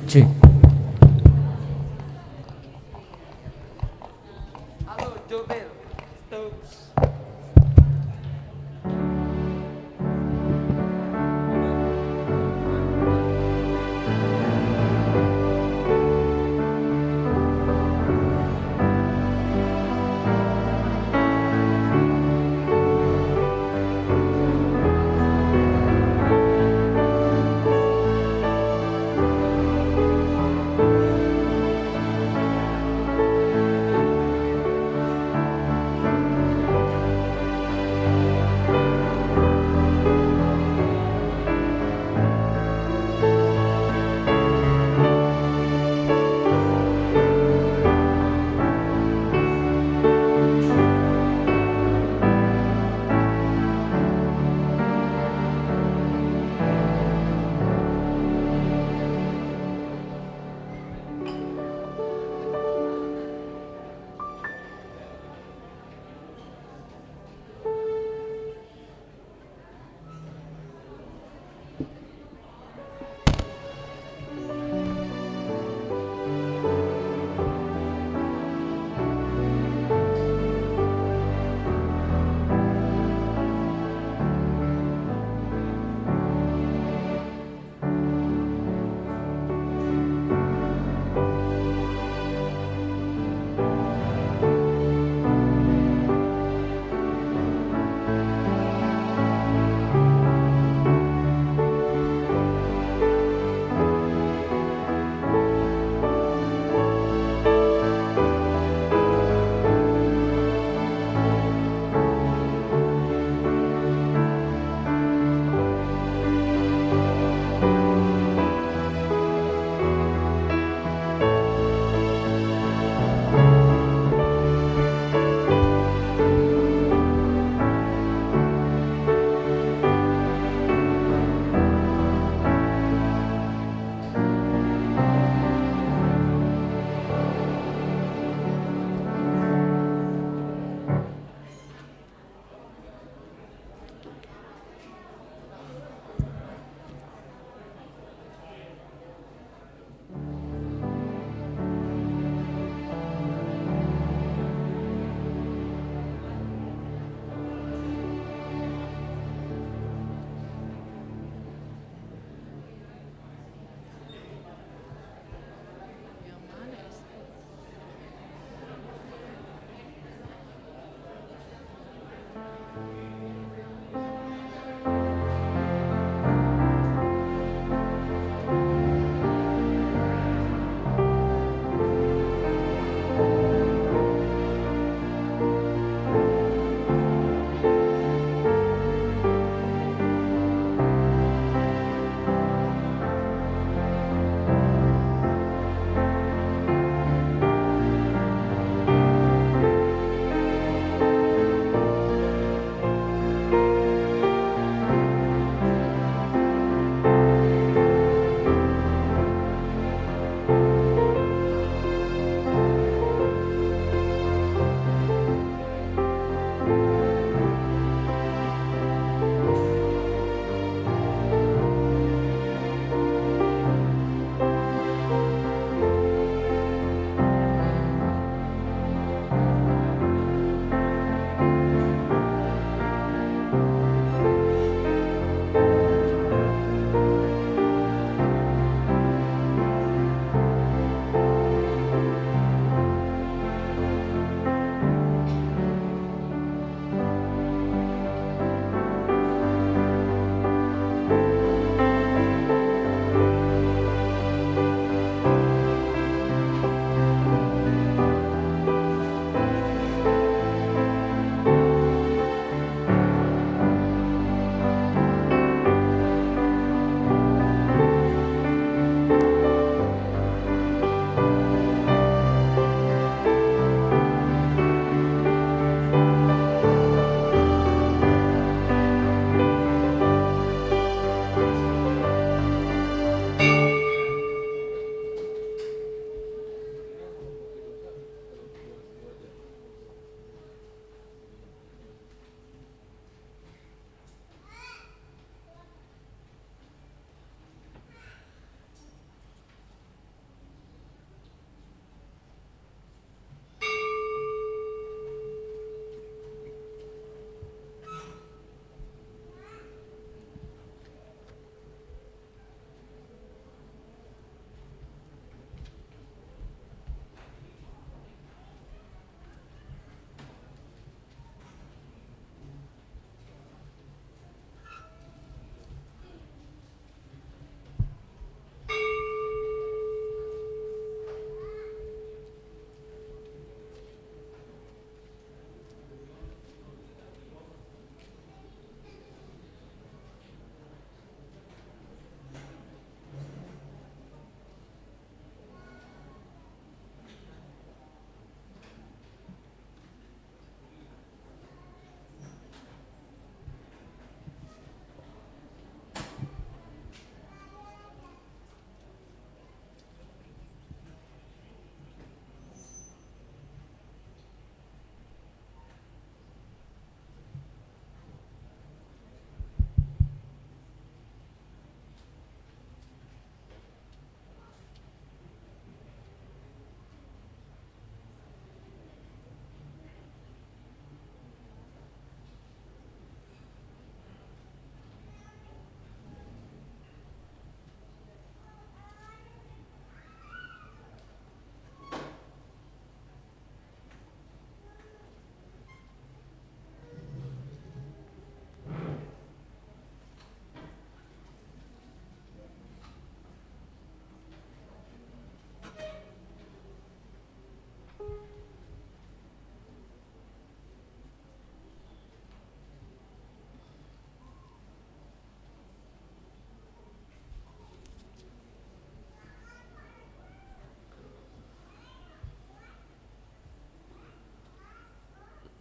Cek. Halo, Jobel. Stop.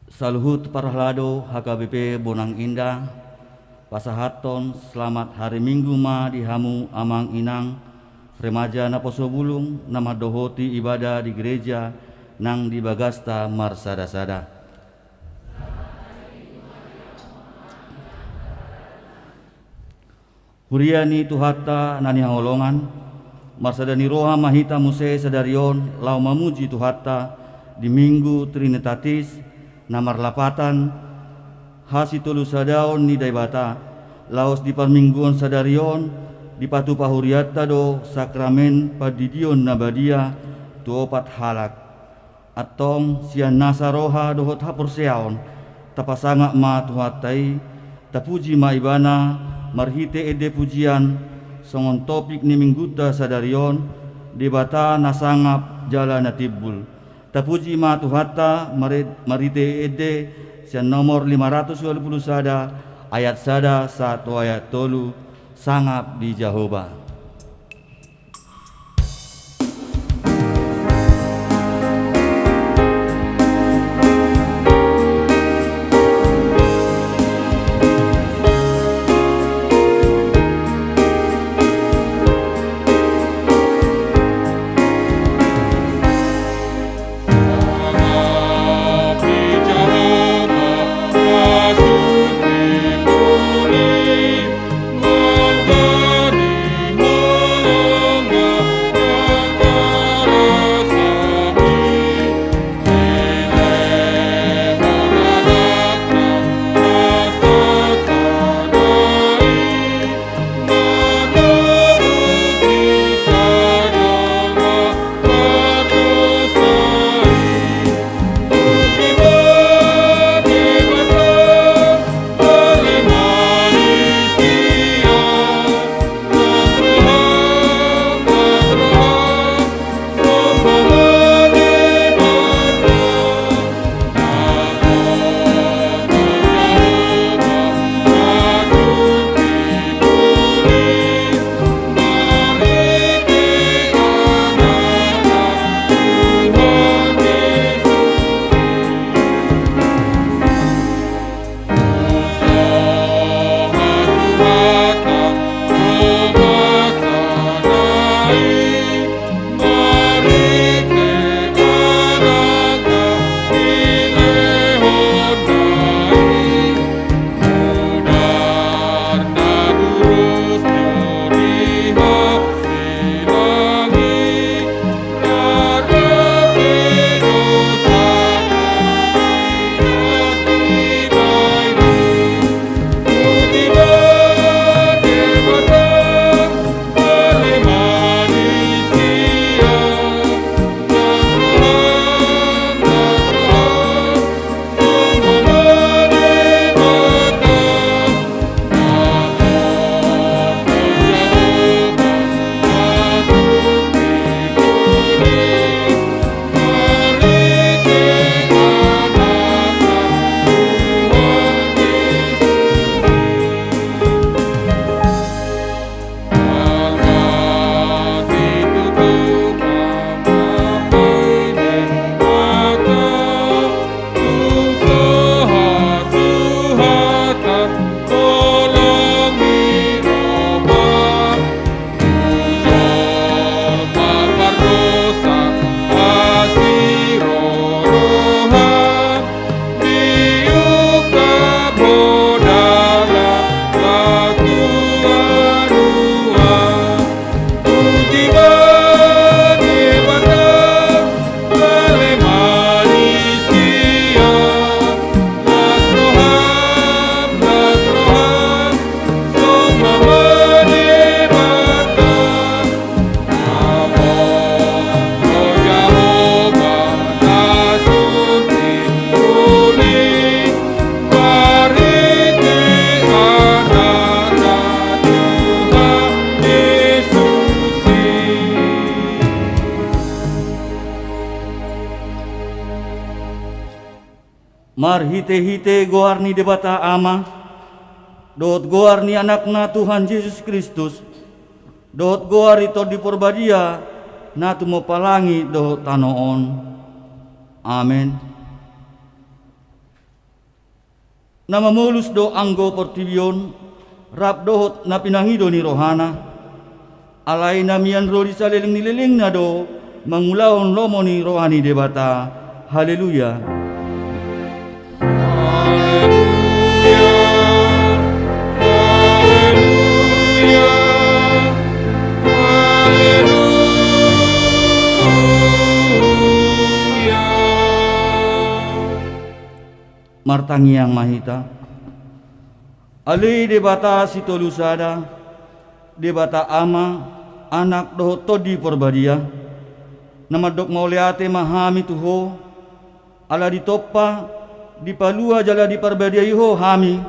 Saluhut Parlado HKBP Bonang Indah, pasahaton selamat hari Minggu ma dihamu amang inang remaja na Poso Bulung nama dohoti ibadah di gereja nang di Bagasta Marsada-sada. Huriani Tuhata nani holongan Marsadani roha mahita muse sadarion lau mamuji Tuhata di Minggu Trinitatis namar lapatan hasitulu sadaon ni daibata laos di parmingguan sadarion di patu pahuriata do sakramen padidion nabadia tuopat halak atong sian nasa roha dohot hapur seaon tapasanga ma Tuhatai tapuji ma ibana marhite ede pujian songon topik ni mingguta sadarion debata nasangap jala natibul tapuji ma Tuhata marite ede sian nomor 520 sada ayat sada 1 ayat 3 sangap di Jehovah. Mar hite-hite goar ni debata ama, dot goar ni anakna Tuhan Yesus Kristus, dot goar ito di porbadia, na tumopalangi do tanoon. Amen. nama mulus do anggo portibion rap dohot na pinangido ni rohana alai namian ro di saliling nililing na do mangulahon lomo ni rohani debata. Haleluya. Martangi yang mahita ali debata sitolusada debata ama anak doho todi porbadia nama dok mauleate mahami tuho ala ditoppa dipalua jala di parbadia iho hami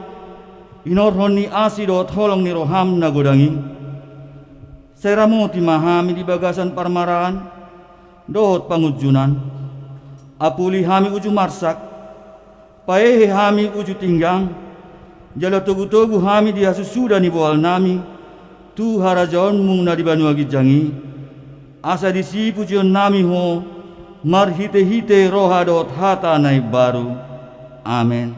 inorhon ni asi doho tolong ni roham nagodangi seramo ti mahami di bagasan parmaraan dohot pangujunan apuli hami uju marsak paehe hami uju tinggang jala togu-togu hami dia susuda ni boal nami tu harajaon mung na di banua gijangi asa disipu jion nami ho mar hite-hite roha dot hata nai baru. Amen.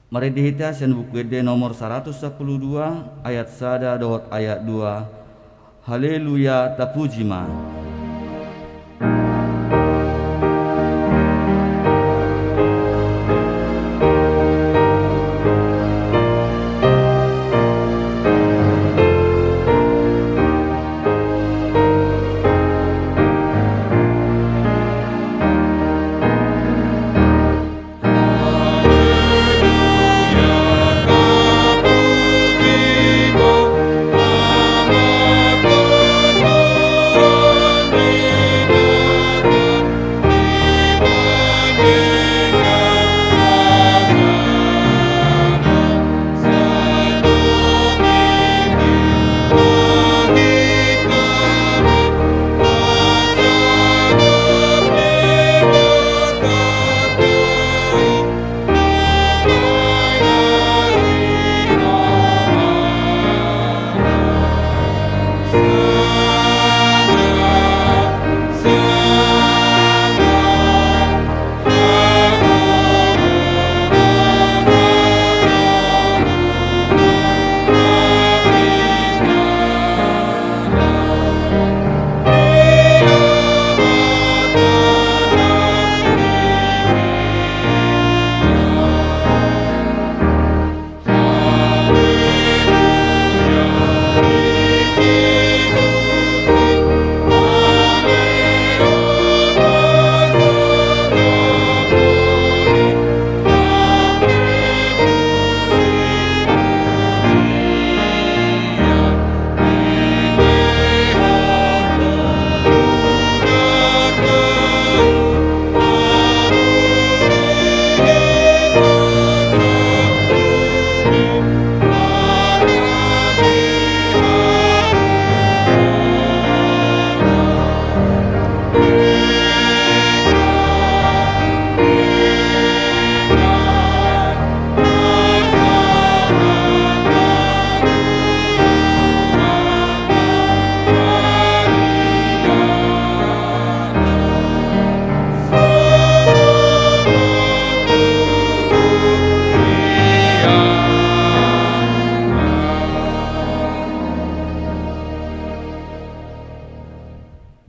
Mari dihita sen buku ede nomor 112 ayat 1 dot ayat 2. Haleluya tapujima.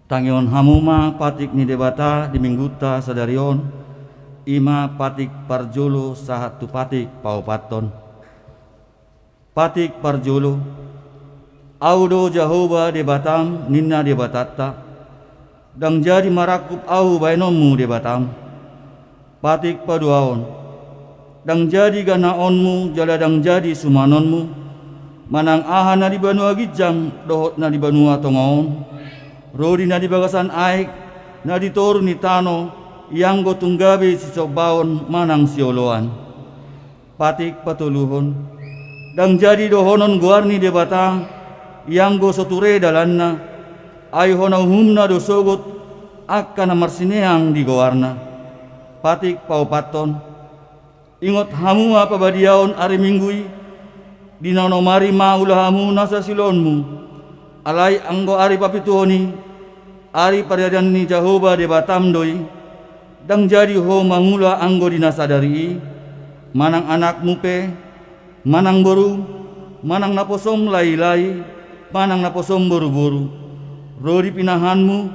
Tangion hamuma patik ni debata di mingguta sadarion ima patik parjolo sahat tu patik paupaton patik parjolo audo Jehovah debatam ninna debatata dang jadi marakup au bainomu debatam patik paduaon dang jadi ganaonmu jala dang jadi sumanonmu manang ahana di banua gijang dohot na di banua tongaon rodi na di bagasan aik na di toru ni tano yang go tunggabe si sobaon manang sioloan patik patuluhon dang jadi dohonon guarni debata yang go soture dalanna ay hona humna do sogot akka na marsineang di goarna patik paupaton ingot hamua pabadiaon ari minggui di nanomari maulahamu nasa silonmu alai anggo ari papituhoni ari pariadan ni Jehovah de batamdoi dang jadi ho mangula anggo dinasadari manang anak mupe manang boru manang naposom lai-lai manang naposom boru-boru rodi pinahanmu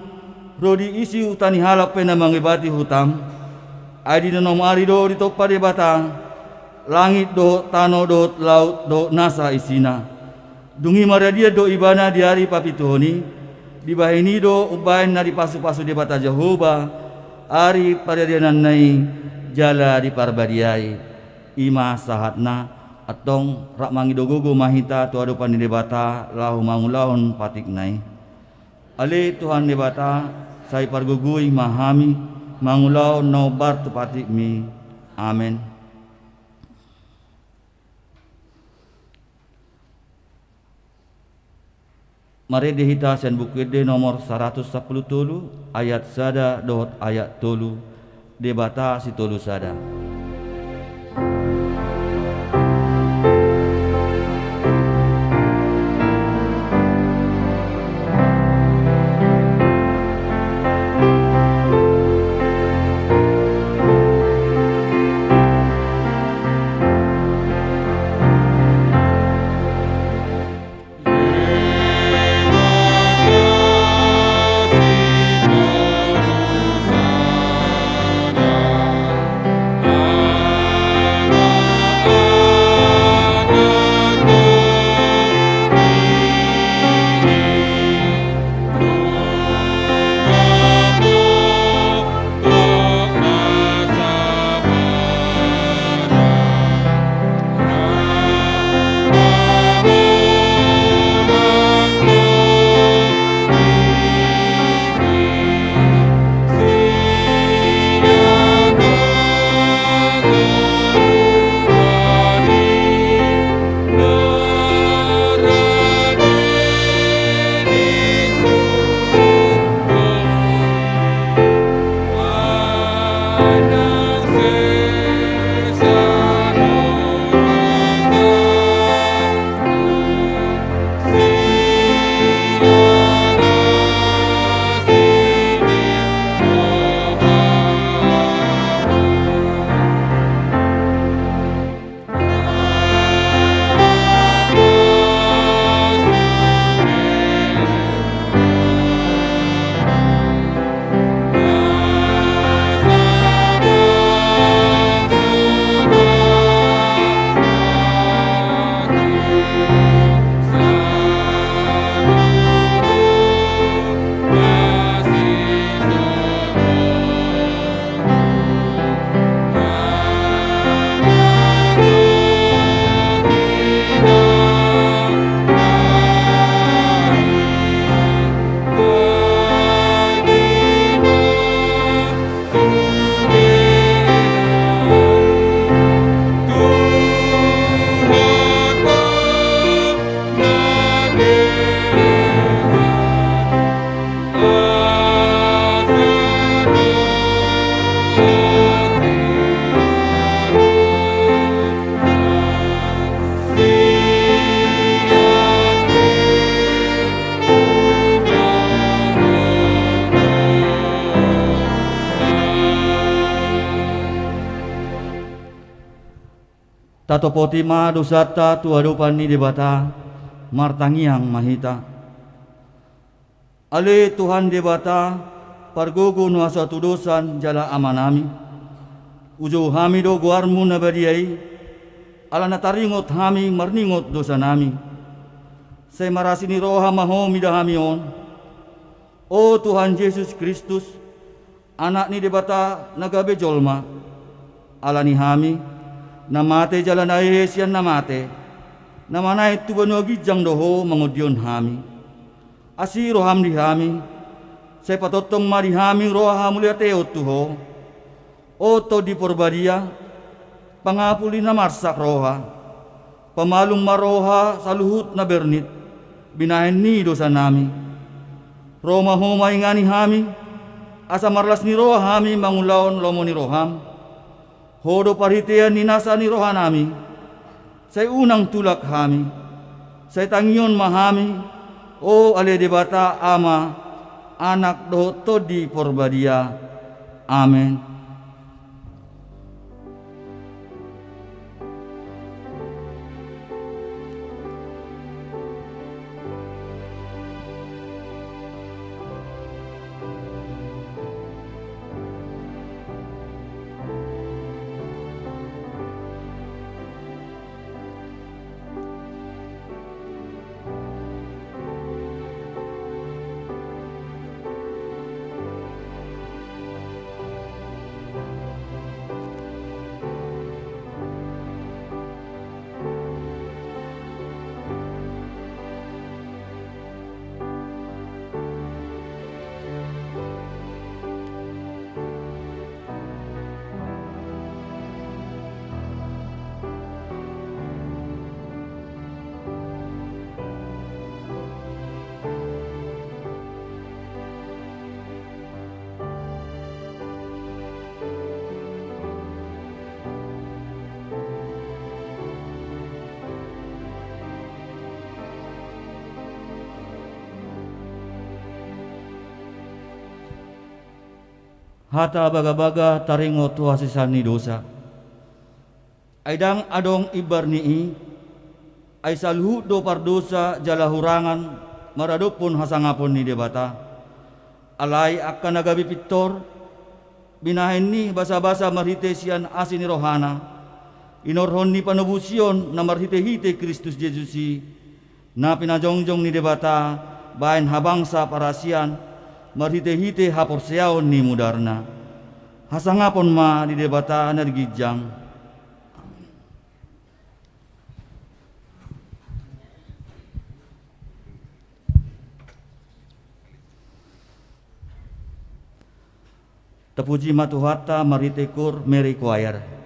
rodi isi utani halap pena mangibati hutam adi nanom ari do ditokpa de bata langit do tano do laut do nasa isina dungi maradia do ibana di hari papituhoni di bahini do ubain na di pasu-pasu di bata Jehovah ari paradianan nai jala di parbadiai ima sahatna atong rak mangidogogo mahita tu adu pani debata lahu mangulahon patik nai ale Tuhan debata sai pargugui mahami mangulau no bar tu patik mi amen. Mari dihita sen buku de nomor 110 tulu ayat sada dot ayat tulu debata si tulu sada. Tato potima dosata tu adupani debata martangiang mahita. Ale Tuhan debata pargogo nuasa tudosan jala amanami. Ujo hami do guarmu nabadiai ala nataringot hami marningot dosa nami. Saya marasini roha mahomi dahami on. O Tuhan Yesus Kristus anak ni debata nagabe jolma alani hami namate jalan ayesian namate namanai tu banogi jang doho mangodion hami asi roham di hami saya patotong mari hami roha muliate otuho oto di porbadia pangapuli na marsak roha pamalung maroha saluhut na bernit binahen ni dosa nami Roma homa ingani hami asa marlas ni roha hami mangulaon lomo ni roham hodo parhitian ni nasa ni roha nami saya unang tulak hami saya tangion mahami O ale debata ama anak do todi porbadia. Amin. Hata baga-baga taringo tuha sisani dosa. Aidang adong ibar nii, ay salhu do pardosa jala hurangan, maradopun hasangapon ni debata. Alay akan nagabi pitor, binahin ni basa-basa marhite siyan asin ni rohana, inorhon ni panubusion na marhite-hite Kristus Jesusi, na pinajongjong ni debata, bahin habangsa parasian, marhite-hite haporseaon ni mudarna. Hasangapon ma di debata na digijang. Tapuji matuhata maritekur Mary Choir.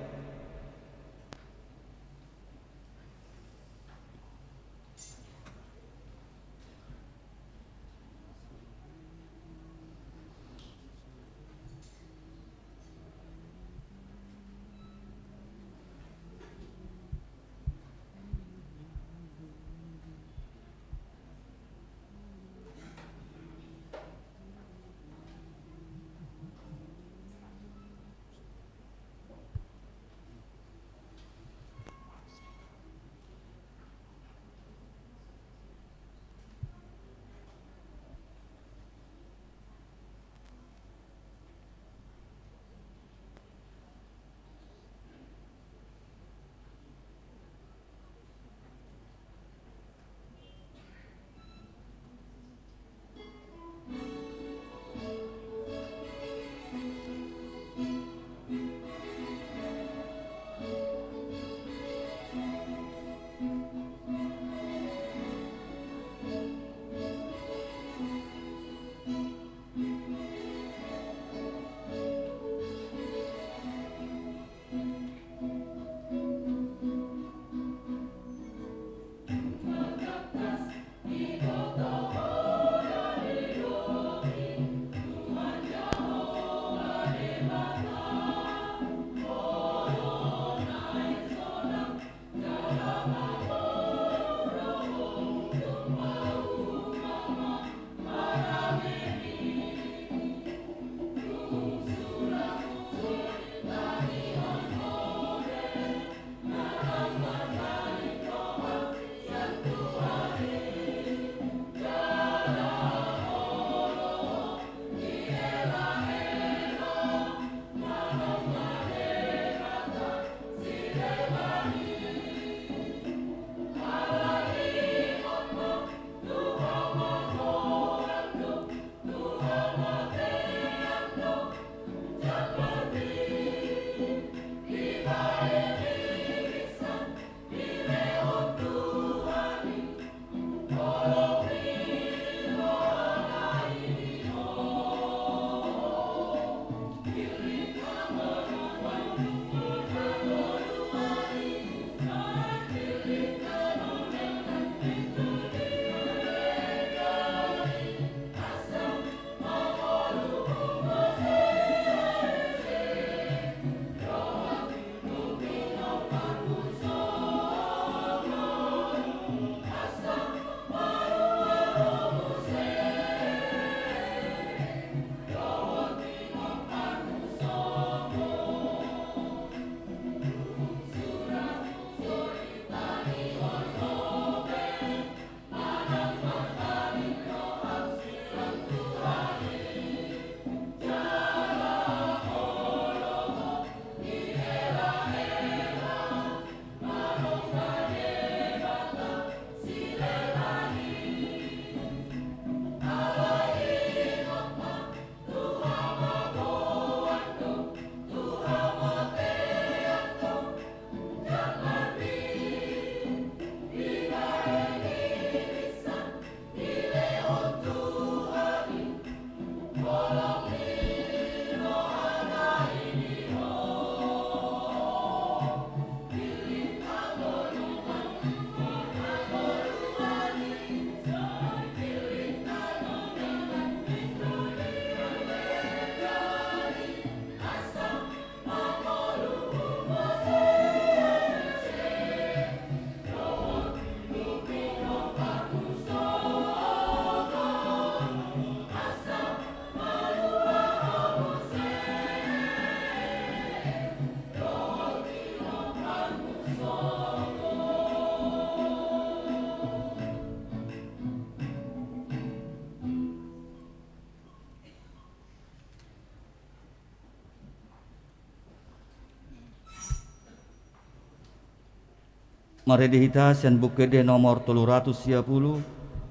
Maredi hita sian bukede nomor 310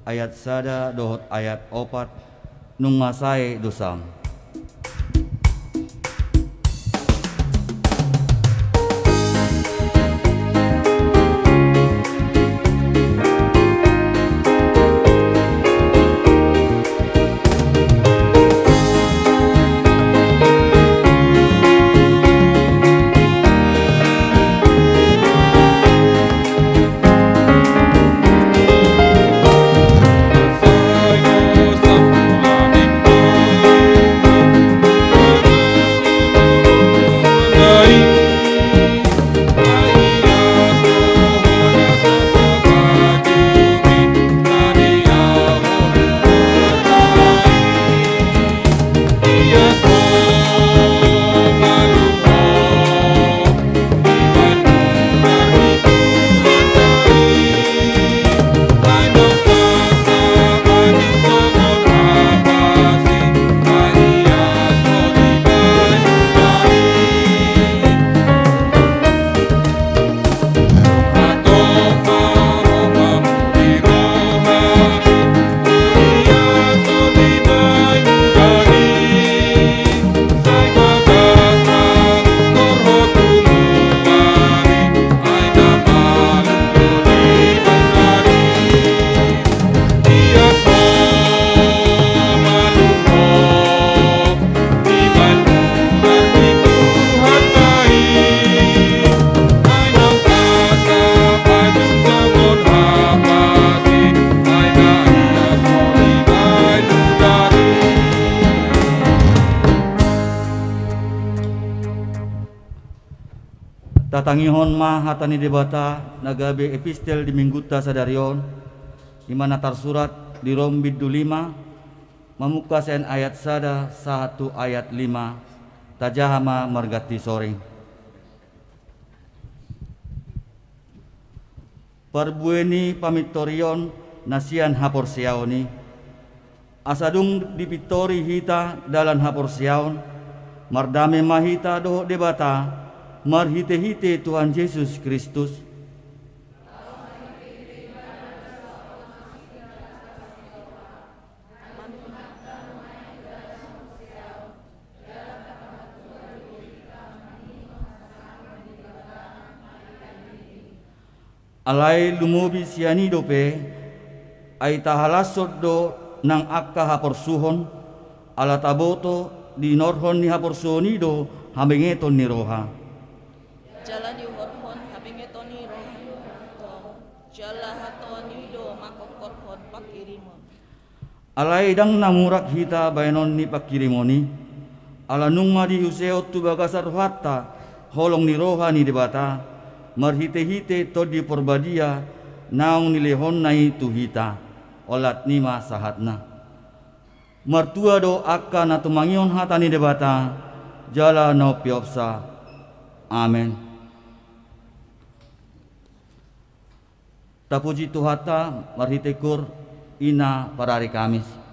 ayat sada dohot ayat opat nungasai dosam. Tatangihon ma hatani debata nagabe epistel di mingguta sadarion di mana tersurat di Rom biddu 5 mamukasen ayat sada 1 ayat 5 tajahama margati soring. Perbueni pamitorion nasian haporsiaoni asadung dipitori hita dalan haporsiaon mardame mahita doh debata marhite-hite Tuhan Yesus Kristus. Alai lumubi sianido pe ay tahalasod do nang akka haporsuhon ala taboto di norhon ni haporsonido habengeton ni roha. Jala di horhon habingeton ni roha. Jala haton nido makokorhon pakirimon. Alai dang namurak hita bayanon ni pakirimoni ala nung madi useot tu bagasar hatta holong ni roha ni debata marhite-hite to di porbadia naong nilehon nai tu hita olat nima sahatna martua do akka na tumangion hata ni debata jala no piopsa. Amen. Tapuji Tuhata marhitekur ina pada hari Kamis.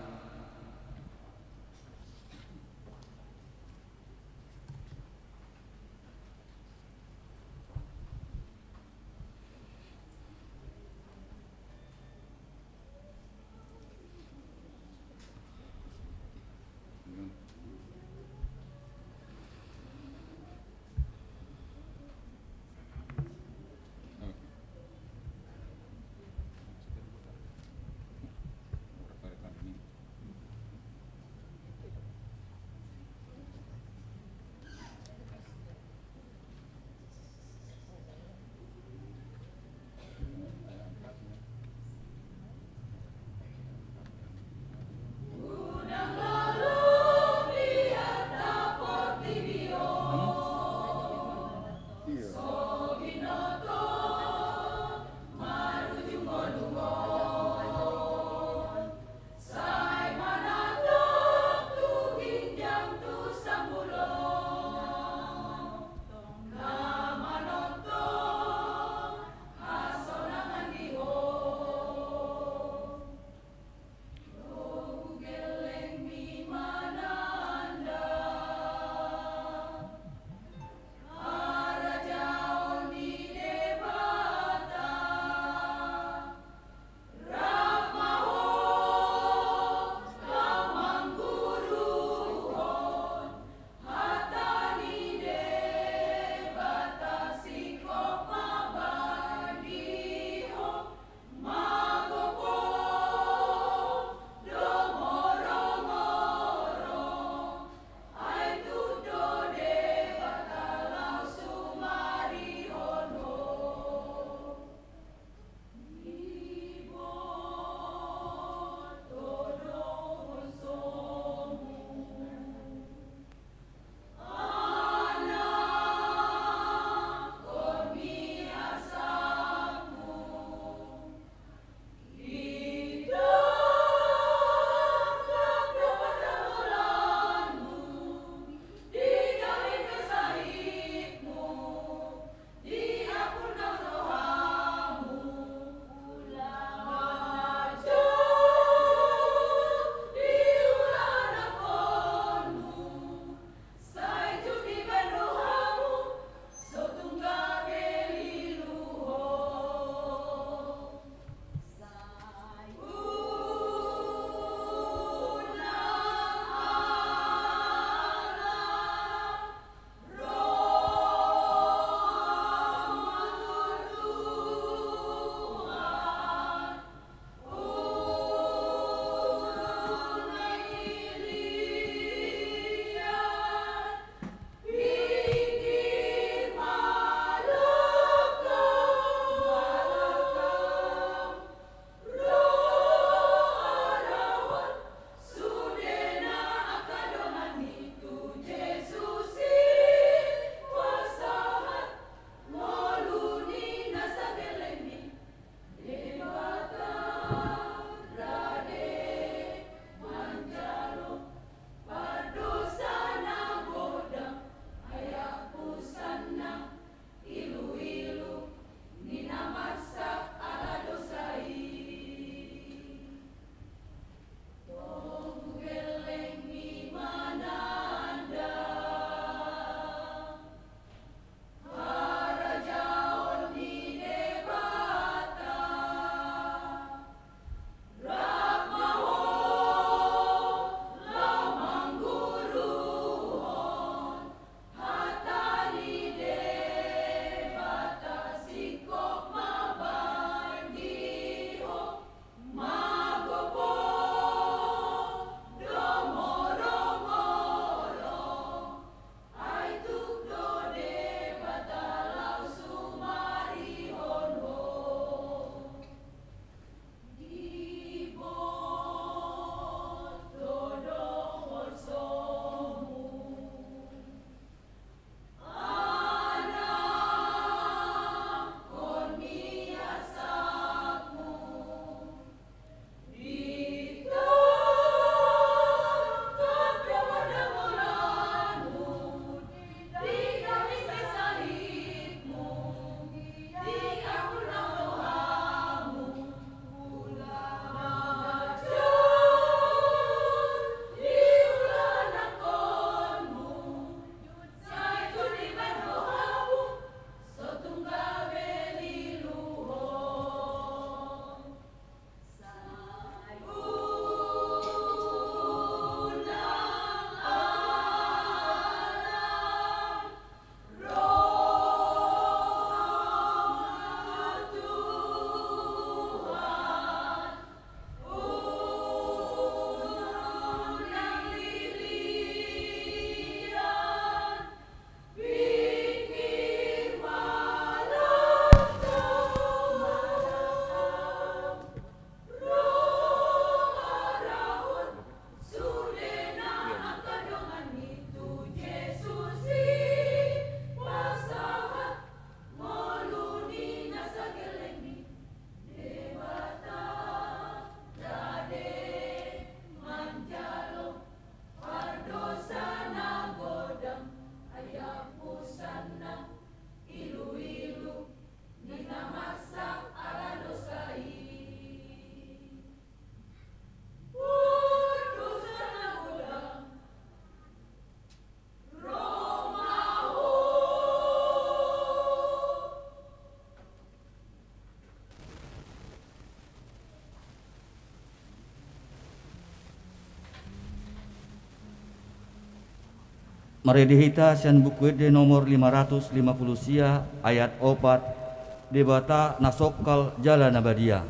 Maredihita sian buku de nomor 550 sia ayat 4 debata nasokal jalan abadia.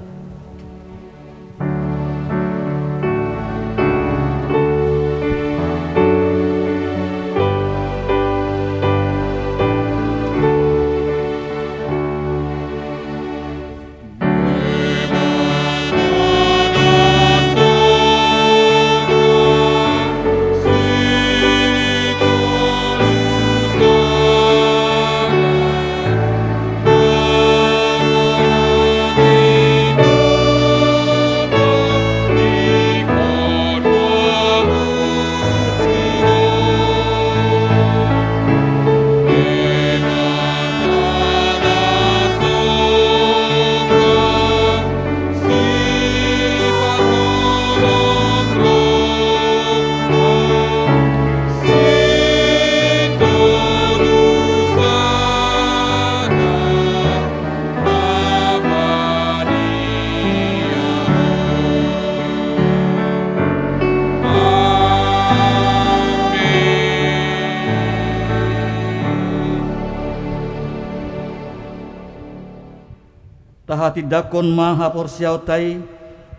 Taha tindakon maha porsiao tai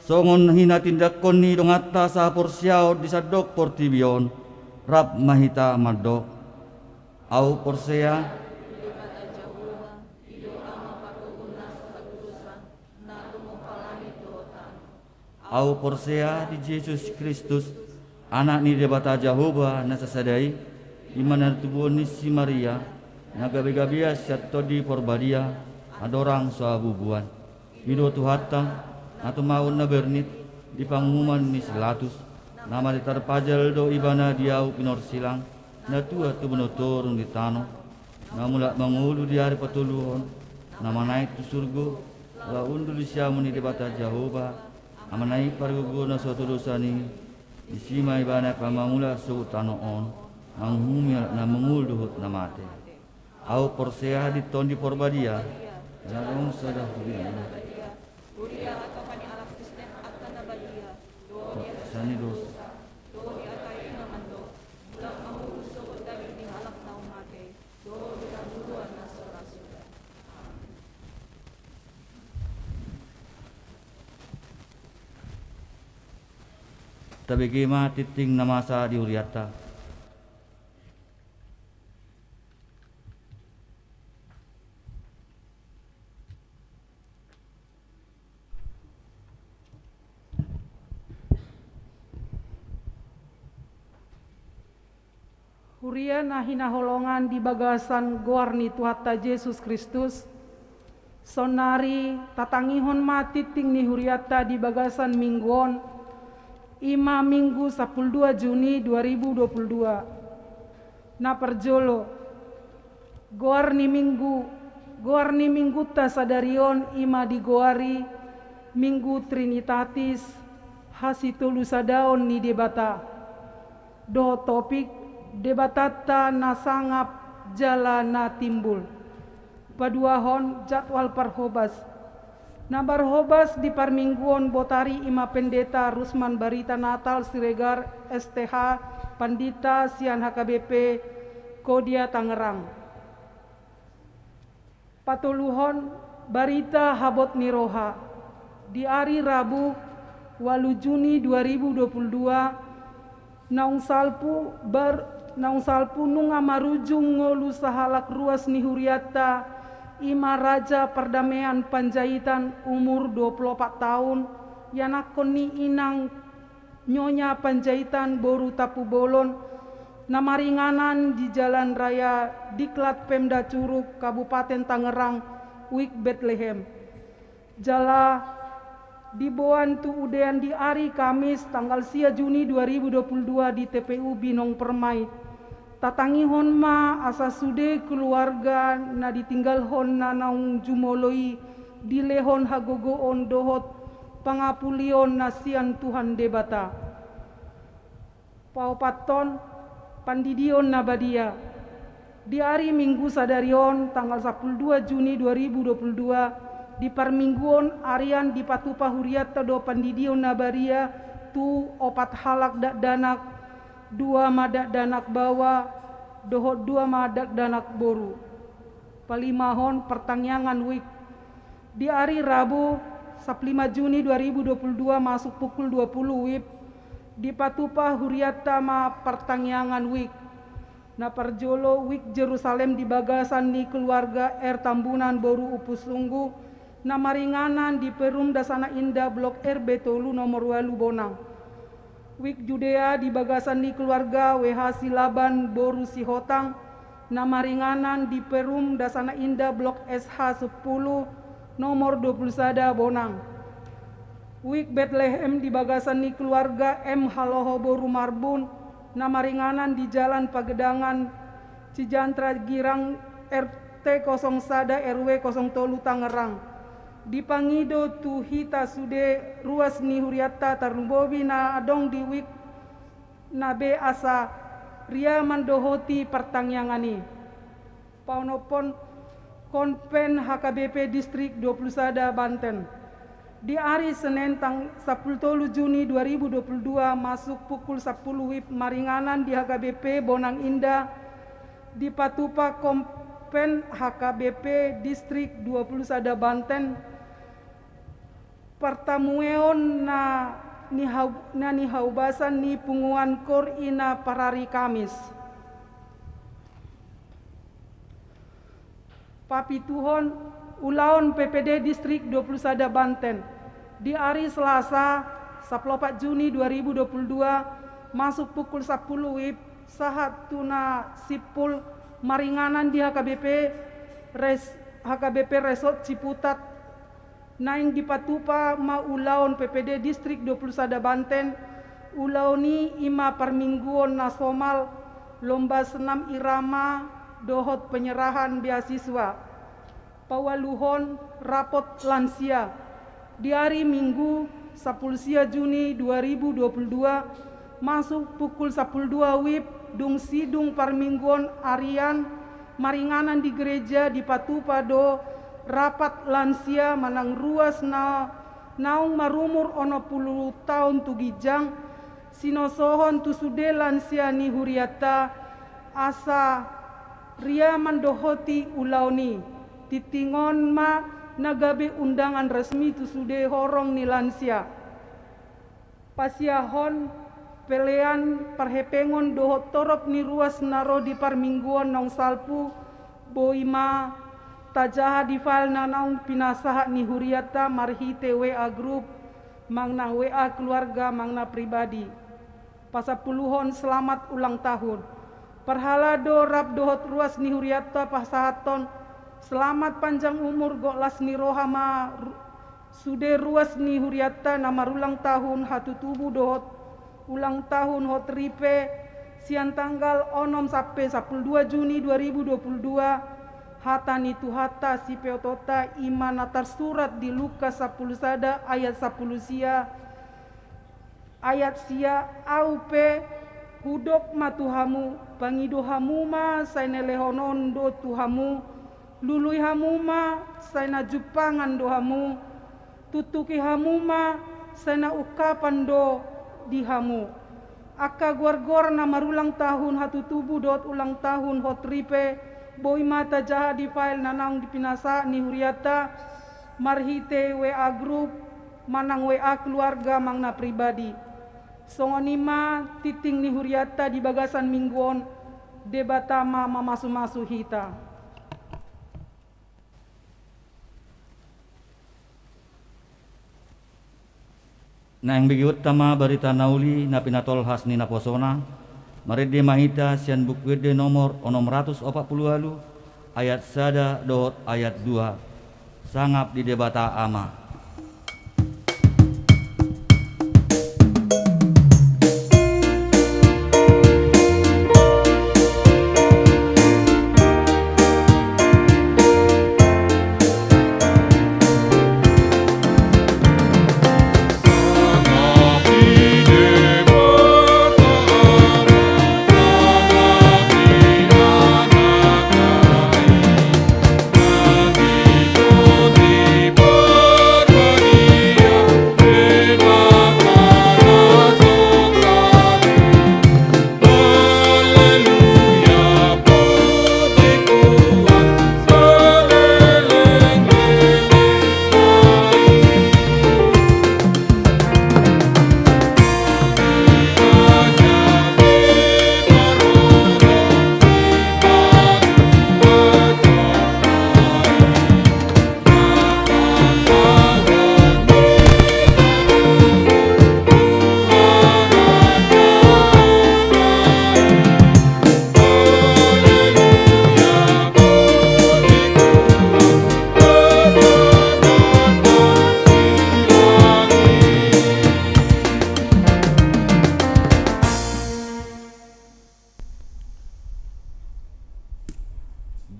songon hina tindakon ni dongata sa porsiao disadok portibion rap mahita madok au porsea au porsea di Yesus Kristus anak ni debata Jehovah nasasadai imana tubuh ni si Maria nagabe-gabia syatto di porbadia adorang sabubuan hido tuhatta atau maun na bernit di pangumuman ni selatus nama ditarpajal do ibana diau pinor silang na tua tu turun di tano na mula mangulu di hari patuluhon nama naik tu surgo la undul siamuni di bata Jehovah ama naik pargugo na suatu dosani isima ibana pamamula su tano on manghumil na mangul duhut na mate au porsea di tondi porbadia Jarong sadah kuliah. Kuliah atau kani alat Kristen akan nabadia. Sani dos. Di atai namando. Ulang amurus sobat dari di halak nau mate. Di duluan nasora sudah. Tabegema titing namasa di Uriata. Huria nahina holongan di bagasan goarni Tuhatta Yesus Kristus. Sonari tatangihon mati ting ni huriata di bagasan mingguon. Ima minggu 12 Juni 2022. Na perjolo. Goarni minggu ta sadarion ima di goari minggu Trinitatis hasitulu sadaon ni debata. Do topik debatata nasangap jala na timbul. Paduahon jadwal parhobas. Na barhobas di parmingguon botari ima pendeta Rusman Barita Natal Siregar STH Pandita Sian HKBP Kodia Tangerang. Patuluhon Barita Habot Niroha. Di hari Rabu 8 Juni 2022 naung salpu nunga marujung ngolu sahalak ruas ni huriata ima raja perdamaian Panjaitan umur 24 tahun yanakon ni inang nyonya Panjaitan boru tapu bolon namaringanan di jalan raya Diklat Pemda Curug Kabupaten Tangerang Wik Bethlehem jala diboan tu udean di hari Kamis tanggal 9 Juni 2022 di TPU Binong Permai. Tatangihon ma asa sude keluarga na ditinggal hon na naung jumoloi dilehon hagogoon dohot pangapulion nasian Tuhan debata. Paupaton pandidion nabadia. Di hari Minggu sadarion tanggal 12 Juni 2022 di parmingguon arian di patupa huriata do pandidion nabaria tu opat halak dak danak dua madak danak bawa dohot 2 madak danak boru. Palimahon pertangyangan wik. Di hari Rabu 15 Juni 2022 masuk pukul 20 WIB di Patupa Huriata ma pertangyangan wik. Na parjolo wik Jerusalem di bagasan ni keluarga Tambunan boru upus sunggu na maringanan di Perum Dasana Indah Blok RB Tolu nomor 8 Bonang. Wik Judea di bagasan ni keluarga WH Silaban boru Sihotang na maringanan di Perum Dasana Indah Blok SH 10 nomor 21 Bonang. Wik Bethlehem di bagasan ni keluarga M Haloho boru Marbun na maringanan di Jalan Pagedangan Cijantra Girang RT 01 RW 03 Tangerang. Di Pangido Tuhita Sude ruas ni Huriata Tarumbobi na adong di wik na be asa ria mandohoti pertangyangani. Paunopon Konven HKBP Distrik 21 Banten. Di hari Senin 10 Juni 2022 masuk pukul 10 WIB maringanan di HKBP Bonang Indah di Patupa Konven HKBP Distrik 21 Banten. Pertamueon na nihaubasan ni punguan kor ina parari Kamis. Papituhon ulaon PPD Distrik 21 Banten. Di hari Selasa 14 Juni 2022 masuk pukul 10 WIB sahat tuna sipul maringanan di HKBP Resort Ciputat naing di Patupa ma ulaon PPD Distrik 21 Banten ulaoni ima permingguan nasional lomba senam irama dohot penyerahan beasiswa pawaluhon rapot lansia. Di hari Minggu 10 Juni 2022 masuk pukul 12 WIB dung sidung parmingguan arian maringanan di gereja di Patupa do rapat lansia manang ruas naung marumur 60 tahun tugijang sinosohon tusude lansia ni Huriata asa ria mandohoti ulauni titingon ma nagabe undangan resmi tusude horong ni lansia. Pasiahon pelean parhepengon dohot torop ni ruas naro di parmingguan nong salpu boima tajaha di file naung pinasaha ni Huriata marhite WA group mangna WA keluarga mangna pribadi. Pasapuluhon selamat ulang tahun. Perhalado rap dohot ruas ni Huriata pasahaton selamat panjang umur goklas ni rohama sude ruas ni Huriata nama ulang tahun hatu tubuh dohot ulang tahun hot ripe sian tanggal onom sampai 12 Juni 2022 hata ni tuhata si peotota iman atar surat di Lukas 10 sada ayat 10 sia ayat sia aupe hudok matuhamu pangidohamu ma sainelehonon do tuhamu lului hamuma saina jupangan dohamu tutuki hamuma saina ukapan do dihamu akka gor na marulang tahun hatu tubuh dot ulang tahun hot ripe boy mata jaha di file nanang di pinasa ni Huriata marhite WA group manang WA keluarga mangna pribadi songonima titing ni Huriata di bagasan mingguon debatama mamasu-masu hita. Na yang bagi utama berita nauli na pinatol hasni na posona marede mahita sian bukwede nomor 640 ayat sada dohot ayat 2 sangap di debata ama.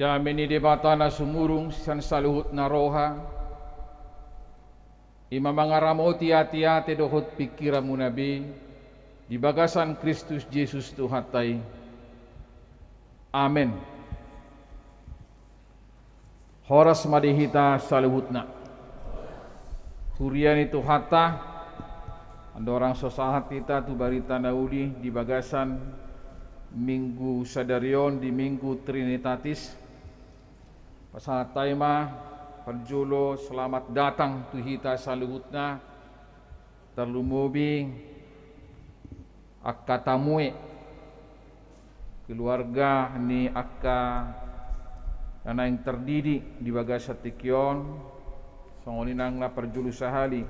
Damini debata na sumurung san saluhut na roha. Ima mangaramoti hati-hati dohot pikiramu nabi. Di bagasan Kristus Yesus Tuhatai. Amin. Horas madihita saluhutna. Hurian itu hatta. Ada orang sosahat kita tu barita naudi di bagasan Minggu Sadarion di Minggu Trinitatis. Pasal taima perjulo selamat datang tu hita saluhutna terlumubi akka tamue keluarga ni akka anak yang terdidik di bagas satikion songoninang na perjulu sahali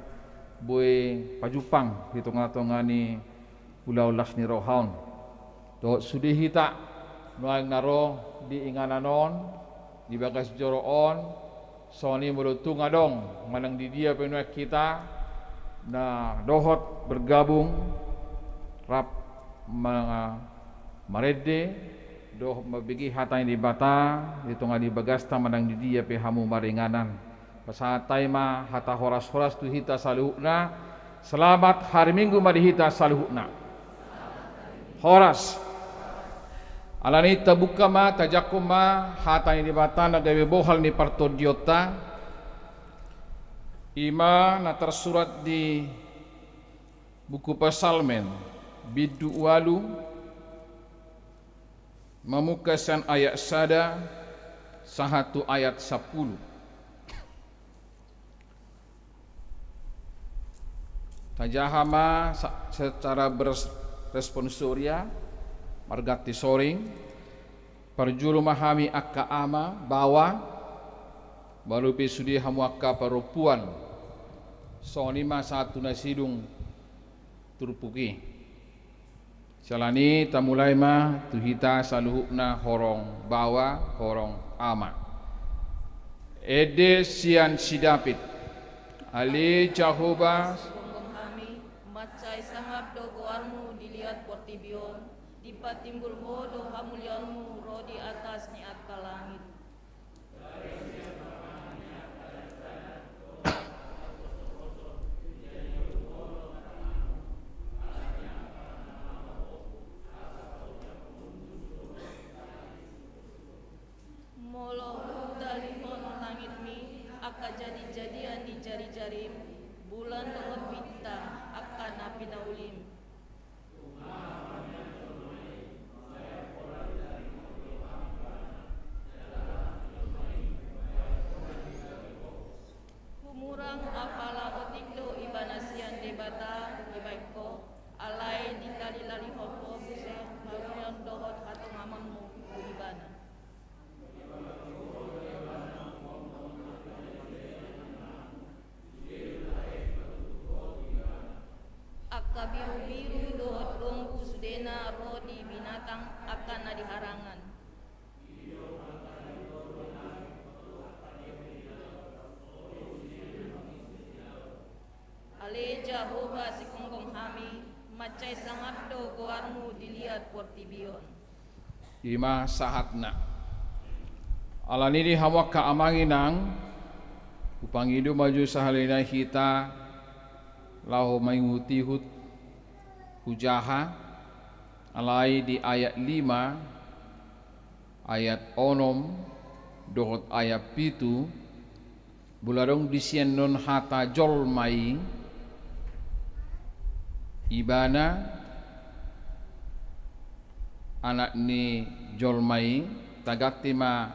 boy pajupang hitung-hitungan ni pulau las ni rohaun to sudi hita noang naro di ingananon di bagas joroon soni merutung adong manang di dia penuh kita na dohot bergabung rap marede doh mabigi hatay di bata dito nga di bagasta manang di dia pe hamu maringanan pasatay ma hata horas-horas tu hita saluhna selamat hari Minggu madihita saluhna horas alani tabuka ma tajakum ma hatay di bata na gawe bohal ni partodiota ima na tersurat di buku Pasalmen bidu walu memukasan ayat sada sahatu ayat 10 tajahama secara berresponsoria margati soring perjulu mahami akka ama bawa balupi sudi hamu akka perempuan sonima satu nasidung turpuki salani tamulai ma tuhita saluhukna horong bawa horong ama ede sian sidapit ali Jehovah Kami macai sangap dogoarmu dilihat portibion dipatimbul hodo hamulianmu roh di atas ni akka langit. Moloh dalihon langit mi akka jadi-jadian di jari-jarim bulan dohot bintang akka napi naulim. Kumurang apala otikdo ibanasian debata ibaiko alai di kalilali hopo buse haruyan dohot hatong amanmu ibana. Akka biru-biru dohot lombu sudena rodi binatang akan nadi harangan. Ale Jehovah si konggong hami macai sangat do goarmu dilihat portibion. ima sahatna alani di hawa ka amanginang upangidu maju sahalina hita lahu mainguti hut hujaha alai di ayat 5 ayat onom dohot ayat 7 bularong disien non hata jolmai ibana anak ni jolmai tagatima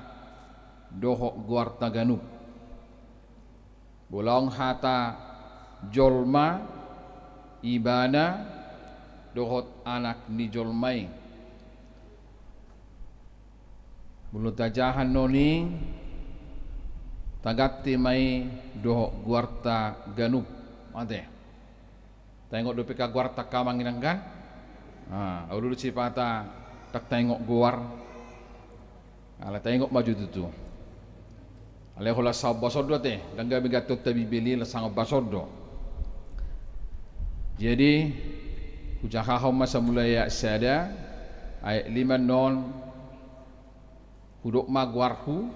dohok guar taganup bolong hata jolma ibana dohot anak ni jolmai bulu tajahan noni tagatimai dohok guarta ganup mate tengok dopika guarta kamanginang kan ulu cipata tak tengok guar ala tengok maju tutu ale hola sa basodo te dangga bigatot tabi beli la sang basodo jadi ujaha masa mulai sada ayat 5 non hudok magwarhu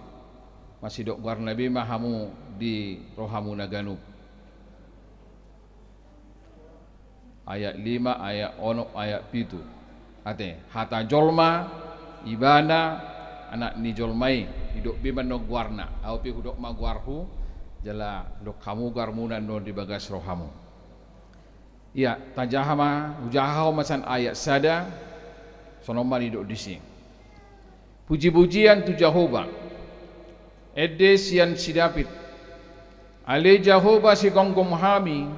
masih dok guar nabi mahamu di rohamu naganub. Ayat 5, ayat 6, ayat 7. Ate hata jolma ibana anak ni jolmai hidok biman no guarna au pi hudok magwarhu jala dok kamu garmuna no di bagas rohamu. Iya tajahama ujahau masan ayat sada sonoman hidok disi. Puji-pujian tu Jehovah Ede sian sidapit Ale Jehovah si gonggom hami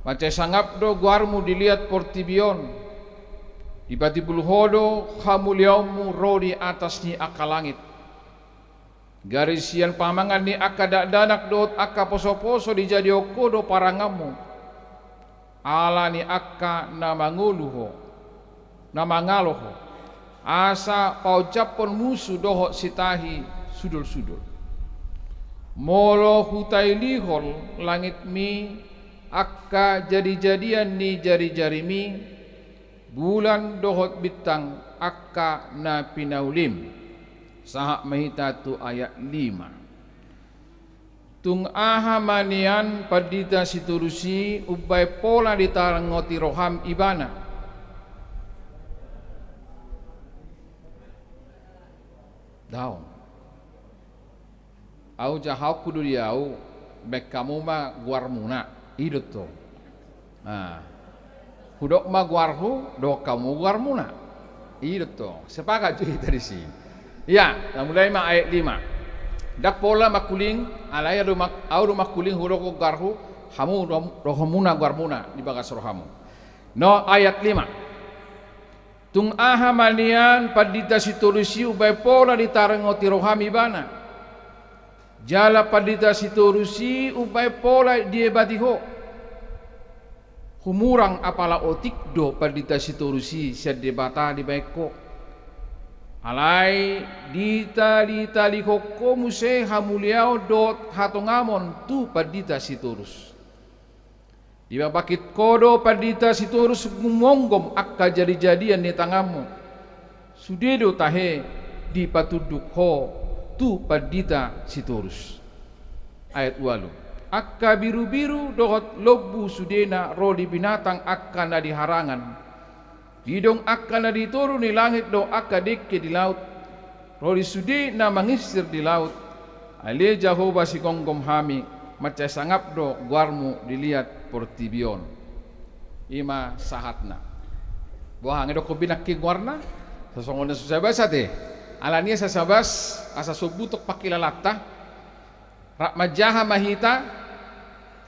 Mace sangap do guarmu dilihat portibion Dibati bulhodo hamuliaumu roh di atas ni aka langit Garis sian pamangan ni aka danak dot aka poso-poso dijadi okodo parangamu Ala ni aka namanguluho Namangaloho Asa paucapon musuh dohok sitahi sudul-sudul Molo hutai lihol langit mi Akka jadi-jadian ni jari-jari mi Bulan dohot bintang akka na pinaulim Sahak mahita tu ayat 5 Tung aha manian padita siturusi Ubay pola ditarangoti roham ibana Daun Au jahau kudu diau Bek kamu ma guarmuna Idut to Hudok ma guarhu do kamu guarmuna Idut to Sepakat juga tadi sih Ya mulai ma ayat 5 Dak pola makuling Alaya au do makuling hudok guarhu Hamu rohamuna guarmuna Di bagas rohamu No ayat 5 Tung aha malian padita siturusi ubay pola ditarangoti rohami bana Jala padita siturusi ubay pola diebatiho Humurang apala otik do padita siturusi siya debata di baiko Alay dita likoko muse hamuliao dot hatongamon tu padita siturus Iba bakit kodo padita siturus ngumonggom akka jadi-jadian ni tangamu Sudedo tahe di patuduk ho tu padita siturus Ayat 8 Akka biru-biru dohot lobu sudena roli binatang akka na diharangan Didong akka na dituru ni langit do akka dekke di laut Roli sudena mangisir di laut Ale Jehovah si gonggom hami Maca sangap do guarmu dilihat portibion Ima sahatna Wah ngedo ko binaki guarna Sasongon na susabas ate Alania sasabas asa subutok pakilalata Rak majaha mahita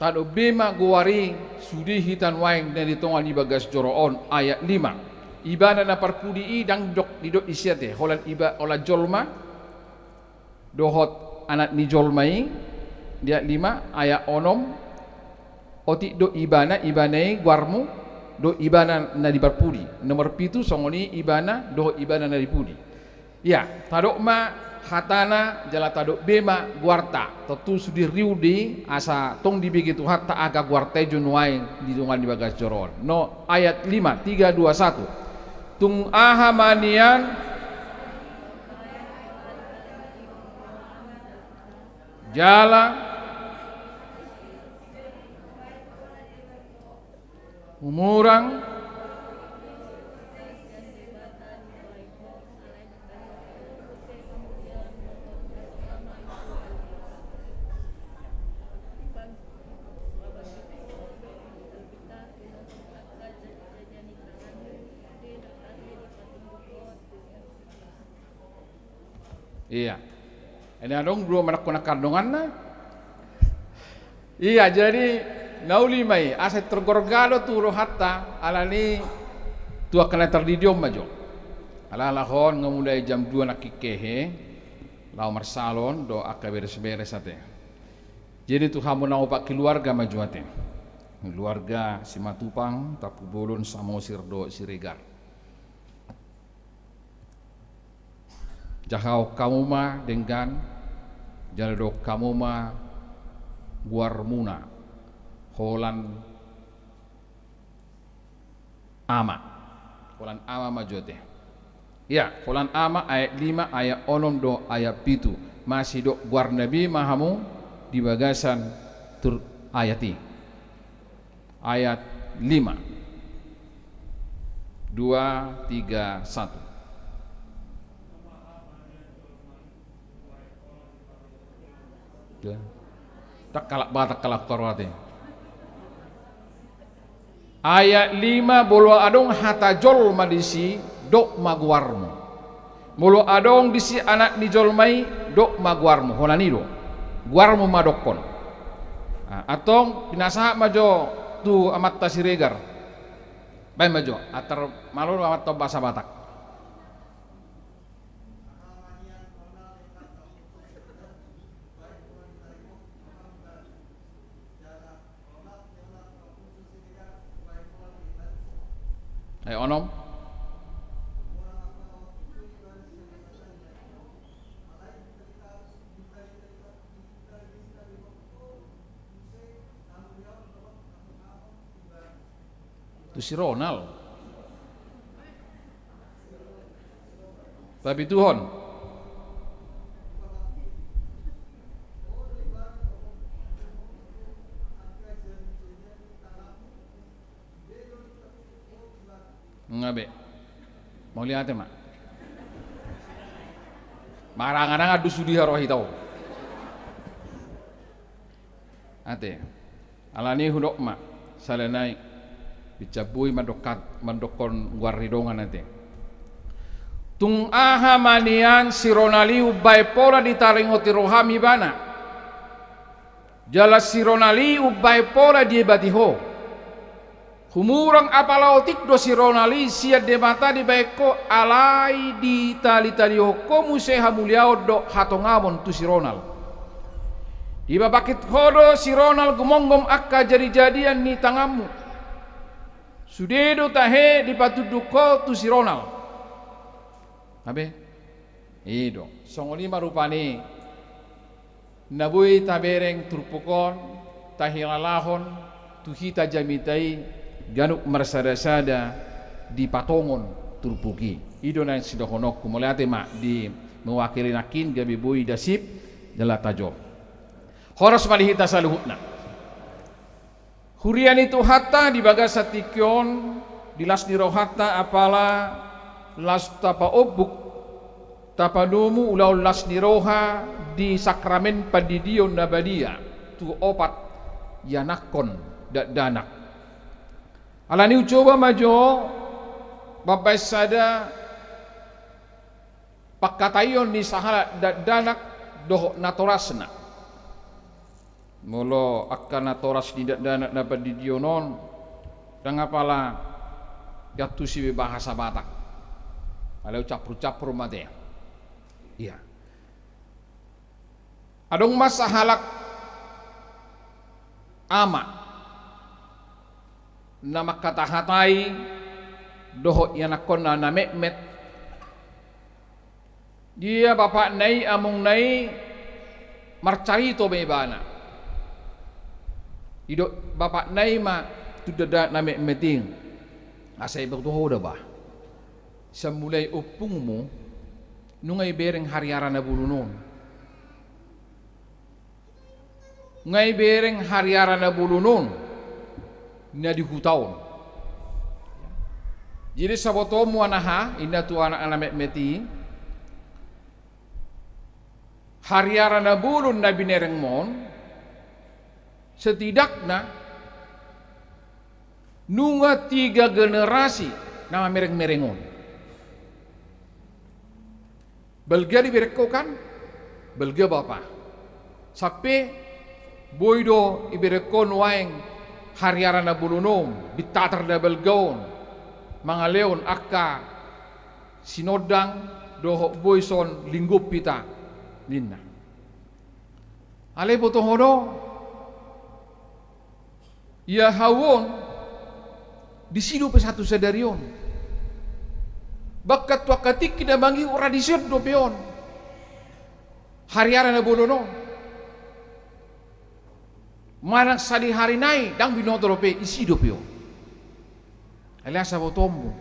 Tado bema guari Sudi hitan waing dan ditongan di bagas joroon Ayat 5 Ibana na parpudi dang dok didok isyate Holan iba ola jolma Dohot anak ni jolmai Dia 5 ayat 6 Otik do ibana ibanai guarmu Do ibana na diparpudi Nomor 7 songoni ibana Do ibana na dipudi Ya tadok ma hatana jala tadok bema guarta Tentu sudi riudi asa tong dibegitu hatta aga guarta junwain di dungan di bagas joron No ayat 5 3 2 1 Tung aha manian Jala Umurang Iya. Ini dong dua menakuna kandungan na. Iya jadi nauli mai aset tergorgalo tu rohatta alani tu akan terdidiom majo. Ala lahon ngamulai jam 2 nakikehe lau marsalon do aka beres-beres ate. Jadi tu hamu nau pak keluarga maju ate. Keluarga si Matupang tapu bolon samosir do siregar. Jahau kamu ma dengan jalado kamu ma guarmuna holan ama majote Ya, Fulan ama ayat 5 ayat 6 do ayat 7 masih do guar Nabi mahamu di bagasan tur ayati. Ayat 5 2 3 1. Ya. Tak kalak batak kalak korwate. Ayat 5 bolo adong hatajol madisi dok maguarmu. Bolo adong disi anak ni jolmai dok maguarmu. Honanido. Guarmu madokon. Atong pinasaha majo tu amat tasiregar. Baik majo atar malu amat to bahasa Batak. Onom. Itu si Ronald. Tapi Tuhan. Ngabe. Mau lihat mak. Marang-marang adu sudi harohi tau. Ate. Alani hundok mak. Salenai dicabui mandokon guaridongan ate. Tung aha manian sironali ubay pola ditaringoti rohami bana. Jala sironali ubay pola di batiho. Humurang apalautik do sironali siad de mata di baiko alai di tali hoko museha muliao do hatongamon tu sironal. Di babakit hodo sironal gumonggom akka jadi-jadian ni tangamu. Sudedo tahe di patuduko tu sironal. Abe? Ido. Songoli marupani nabui tabereng turpukon tahilalahon tuhita jamitai ganuk marsada-sada di patongon turpuki. Ido na sidohonok kumulate mak di mewakili nakin gabi bui dasip jala tajo. Horos malihita saluhutna. Hurian itu hatta di bagas satikyon di las di rohatta apala las tapa obuk tapa numu ulau las di roha di sakramen padidion nabadia tu opat yanakon danak. Alani ucoba majo babai sada pakatayon ni sahala danak doh natorasna. Molo akan natoras di danak dapat di dionon dan apala jatuh si bahasa Batak. Alau capur-capur mate. Iya. Adong masa halak ama nama kata hatai doho yanakon na mekmet dia bapak nai amung nai marcarito bebana ido bapak nai ma tudada na mekmeting asai bertuho dah bah semulai upungmu nungai bereng hariara na bulunon ngai bereng hariara na bulunon na di hutaon. Jadi sabotomu anaha inna tu anak meti hariara na bulun na binereng mon setidaknya nunga 3 generasi nama mereng-merengon. Belga di berekko kan? Belga bapa. Sampai boydo iberekon waeng hariara na bulunom bitatar na belgaon mga leon akka sinodang doho boyson linggup pita ninna ale potohono ya hawon disido pe satu sedarion bakat wakatik kina bangi ora disod do peon hariara na bulunom manang sadi hari nai dang binotorope isi dopio. Alias sabotombo.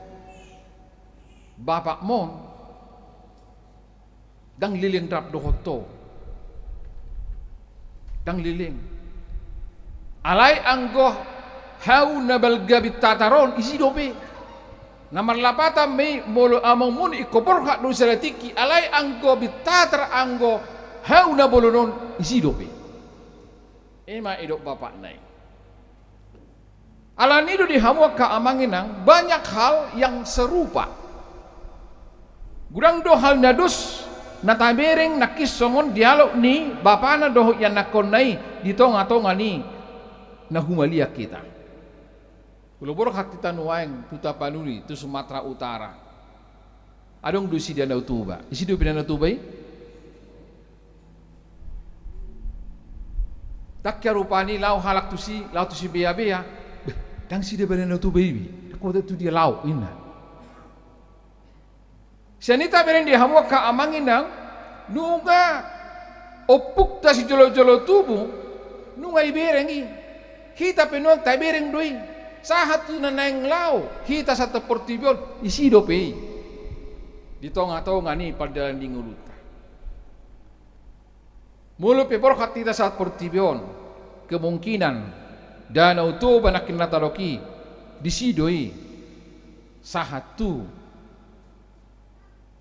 Bapak mon dang liling drap dohoto dang liling alai anggo hau nabal gabit tataron isi dope namar lapata me molo among mun ikopor hak do selatiki alai anggo bitatar anggo hau nabolonon isi dope ema idok bapak nai alanido di hamwa ka amanginang banyak hal yang serupa gudang do hal nadus natabereng nakisongon dialog ni bapana doh yang nakonai di tonga-tonga ni nahumalia kita kulubur hati tanuaeng tuta panuli tu Sumatera Utara adong dusi Danau Toba isi do Danau Toba tak rupani lau halak tusi bea-bea dang si de Danau Toba ibi ko tu dia lau ina sanita beren dia hamwa ka amanginang nunga opuk ta si jolo-jolo tubuh nunga iberengi kita penuang ta bereng doi sahat tu naneng lau kita satu portibion isi dope di tonga-tonga ni pada ninguluta mulu pepor hati kita saat portibion kemungkinan Danau Toba nakin nataroki disidoi sahat tu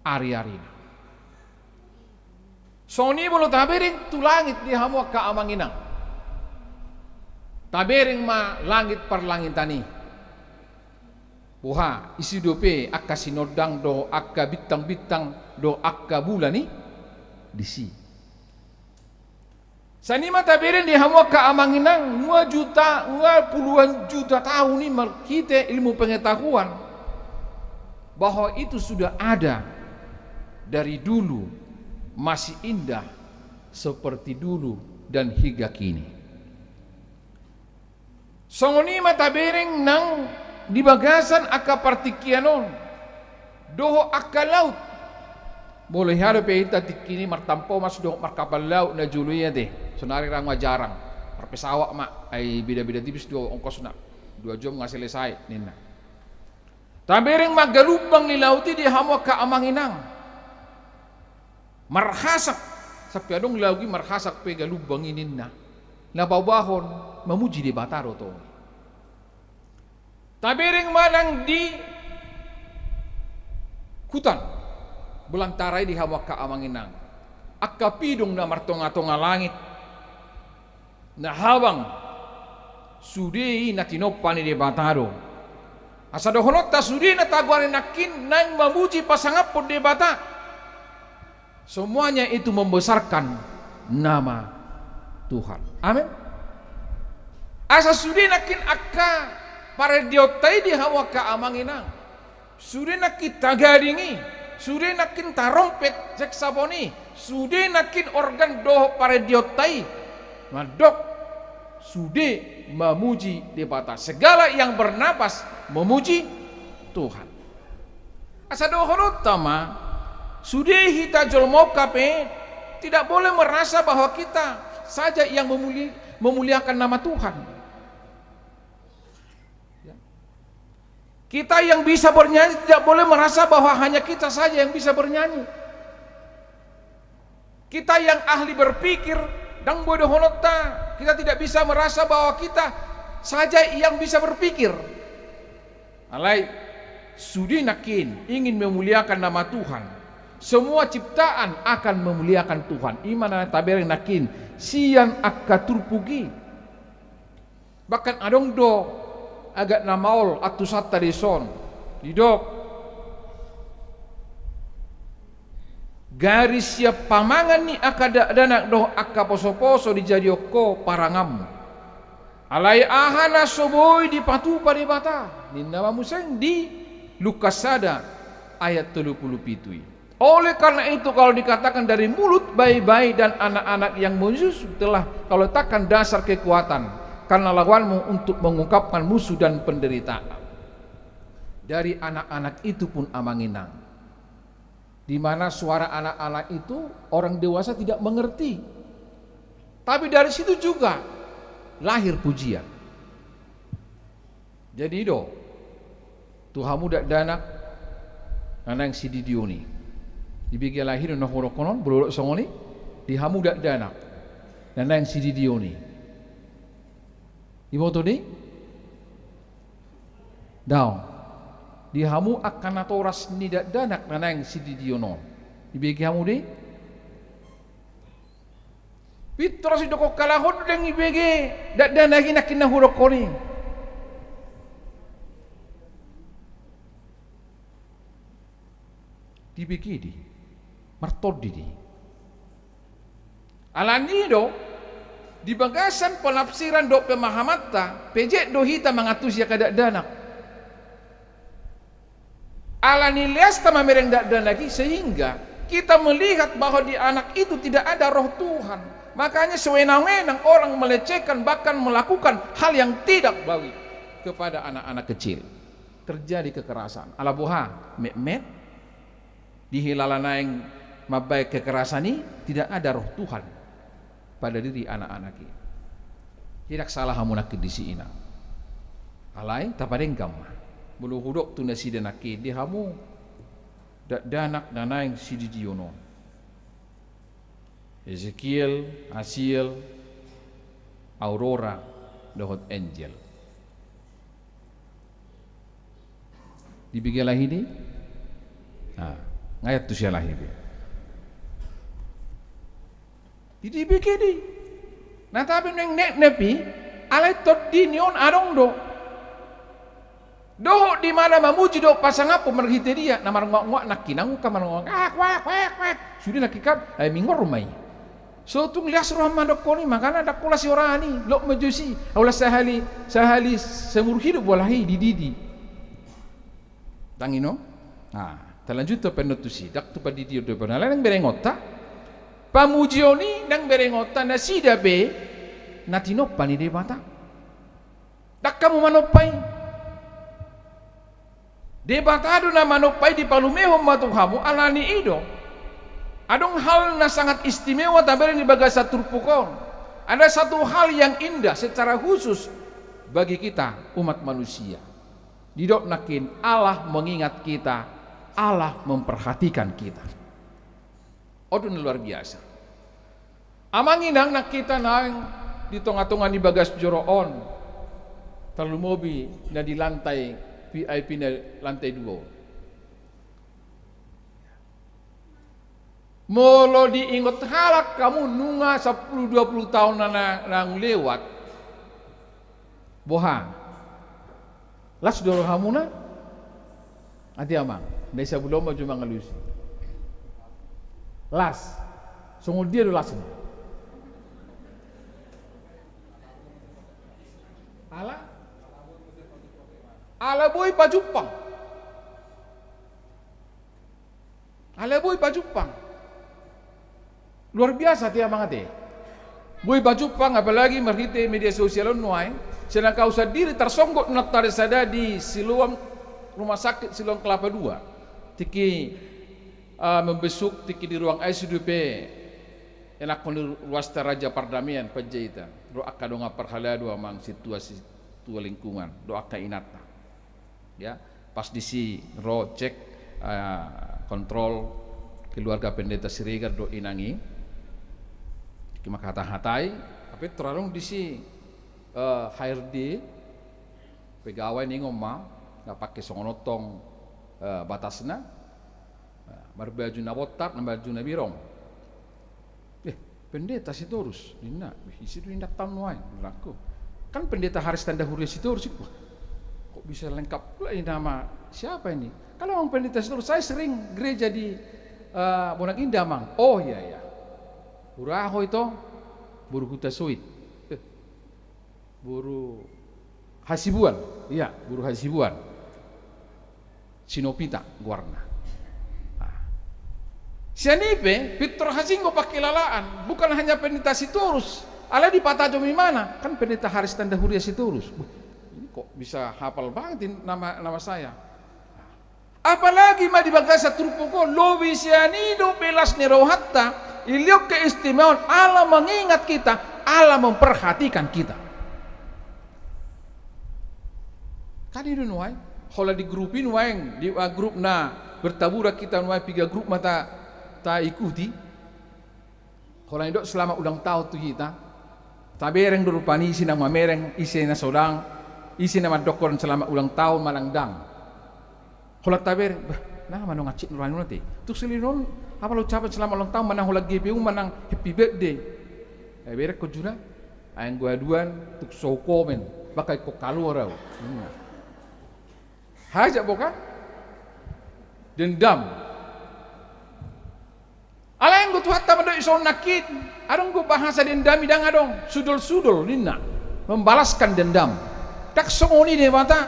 ari-ari soni mulu tabering tu langit di hamwa ka amanginang tabering ma langit par langit tani buha isi dope akka sinodang do akka bintang-bintang do akka bulani disi sanima tabering di hamwa ka amanginang puluhan juta tahun ni kita ilmu pengetahuan bahwa itu sudah ada dari dulu masih indah seperti dulu dan hingga kini songoni mata bereng nang di bagasan akka partikianon doho akka laut boleh haro pe ita tikini martampo mas doho markapal laut na juluya deh sonari rang majarang perpesawak mak ay bida-bida tipis do ongkos na 2 jam nga selesai nina tabereng magalubang ni lauti di hamwa ka amanginang marhasak sa piadong lagi marhasak pe galubang ininna nabawahon memuji di Bataro to. Tabering manang di hutan belantarai di hawa ka amanginang. Akka pidong na martonga-tonga langit. Na hawang sudi na tinopani di Bataro. Asa dohonot ta sudi na taguan nakin nang memuji pasangap po di Bata. Semuanya itu membesarkan nama Tuhan. Amin. Asa sudi nakin akka para diotai di hawa ka amanginang. Sudi nakin tagadingi, sudi nakin tarompet seksaboni, sudi nakin organ doh para diotai. Madok sudi memuji di Bata. Segala yang bernapas memuji Tuhan. Asa dohonot tama sudi hita jolmo kape tidak boleh merasa bahwa kita saja yang memuliakan nama Tuhan. Kita yang bisa bernyanyi tidak boleh merasa bahwa hanya kita saja yang bisa bernyanyi. Kita yang ahli berpikir dan bodohonota, kita tidak bisa merasa bahwa kita saja yang bisa berpikir. Alai sudi nakin ingin memuliakan nama Tuhan. Semua ciptaan akan memuliakan Tuhan. Imana tabereng nakin sian akka turpugi. Bahkan adong do agak namaol atusat tarison didok garis siap pamangan ni akada danak doh akka poso-poso di jadioko parangam alai ahana soboy di patupa di Bata ninama museng di Lukasada ayat 37. Oleh karena itu kalau dikatakan dari mulut bayi-bayi dan anak-anak yang menyusu telah kau letakkan dasar kekuatan karena lawanmu untuk mengungkapkan musuh dan penderitaan. Dari anak-anak itu pun amanginang, di mana suara anak-anak itu orang dewasa tidak mengerti. Tapi dari situ juga lahir pujian. Jadi do Tuhamu dak danak anang sididioni Dibagi lahir na horokonon bulurok songoni di hamu dak danak. Dan yang sidi dioni. Ibu tu ni? Daw. Di hamu akan atau ras ni dak danak dan yang sidi diono. Dibagi hamu di? Pitra si doko kalahod dan ibege dak danak nak kena horokoni. Dibagi di. Martod di. Alani do di bagasan penafsiran do pemahamata pejek do hita mengatus ya kadak danak. Alani lias tama mereng dak dan lagi sehingga kita melihat bahwa di anak itu tidak ada roh Tuhan. Makanya sewenang-wenang orang melecehkan bahkan melakukan hal yang tidak baik kepada anak-anak kecil. Terjadi kekerasan. Ala buha met di hilalana yang mabai kekerasan ini tidak ada roh Tuhan pada diri anak-anak ini. Tidak salah hamu nak disi ina. Alai tapadeng gamma. Bulu hudok tu nasi denaki di hamu dak danak danaing sidi diono. Ezekiel, Asiel, Aurora, dohot angel. Dibagi lahi ni. Ngayat tu siya lahi dia. Jadi begini. Nah tapi neng nepi, alai tot dinion adong do. Doh di mana mamuji do pasang apa merhite dia, namar ngok nak kinang kamar ngok kwek. Sudah nak kikap, mingor rumai. So tu ngelias roh mandok koni makana dak kula si orani, lok majusi, aulah sahali semur hidup walahi dididi. Tangino? Terlanjut tu penutusi, dak tu padi dia do pernah lain berengota. Pamujioni nang berengota na sida be natinopa ni debata. Dak kamu manopai. Debata adu na manopai di palumeho matuhamu alani ido. Adong hal na sangat istimewa tabere ni bagasa turpukon. Ada satu hal yang indah secara khusus bagi kita umat manusia. Didok nakin Allah mengingat kita, Allah memperhatikan kita. Odun luar biasa. Amanginang nak kita nang di tengah-tengah ni bagas joroon. Terlalu mobi na di lantai VIP na lantai 2. Molo diingot halak kamu nunga 10-20 tahun nang lewat. Bohang. Las doro hamuna. Ati amang, desa belum mau cuma ngelus. Las. Sungguh dia do las. Ala boy pajupang. Ala boy pajupang. Luar biasa dia mangate. Boy bajupang apalagi merhite media sosial nuai. Sedang kau sendiri tersonggok natar sada di Siloam rumah sakit Siloam Kelapa 2. Tiki membesuk tiki di ruang ICDP enak di ruas Raja Pardamian Panjaitan. Doa kadonga perhala dua mang situasi tua lingkungan. Doa inata. Ya, pas disi ro cek kontrol keluarga pendeta Siregar do inangi. Kima kata-hatai, tapi terarung disi HRD pegawai ni ngomong nggak pakai songonotong batasna, berbaju nabotak, baju nabirong. Pendeta sitorus, dina, isi tu indak tamuai, berlaku. Kan pendeta Haris Tanda Huria sitorus, kok bisa lengkap pula ini nama siapa ini? Kalau orang pendeta sitorus, saya sering gereja di Bonak Indah mang. Oh iya. Uraho itu buru huta soit. Buru Hasibuan. Iya, buru Hasibuan. Sinopita guarna. Sianipe Peter Hasingo pakai lalaan, bukan hanya pendeta Sitorus. Ala di Patajo mana? Kan pendeta Haris Tanda Huria Sitorus. Ini kok bisa hafal banget nama saya. Apalagi mah di bagasa turpuko lobi sianido belas nerohatta. Iliok keistimewaan Allah mengingat kita, Allah memperhatikan kita. Kan itu nuai, kalau di grupin nuai, di grup na bertabura kita nuai 3 grup mata ta ikuti. Kalau itu selama ulang tahun tu kita, tabereng dorupani isi nama mereng, isi na sodang, isi nama dokon selama ulang tahun malangdang. Kalau tabereng, nah mana ngacik nurani nanti. Tu selinon, apa lo ucapan selama ulang tahun manang hulag GPU manang happy birthday. Berek ko juna, ayang gua aduan, tuk soko men, bakai ko kalu raw. Hajak bukan? Dendam. Alain gue tuh hatta pada iso nakit. Adong gue bahasa dendam idang adong. Sudul-sudul nina. Membalaskan dendam. Tak songoni deh mata.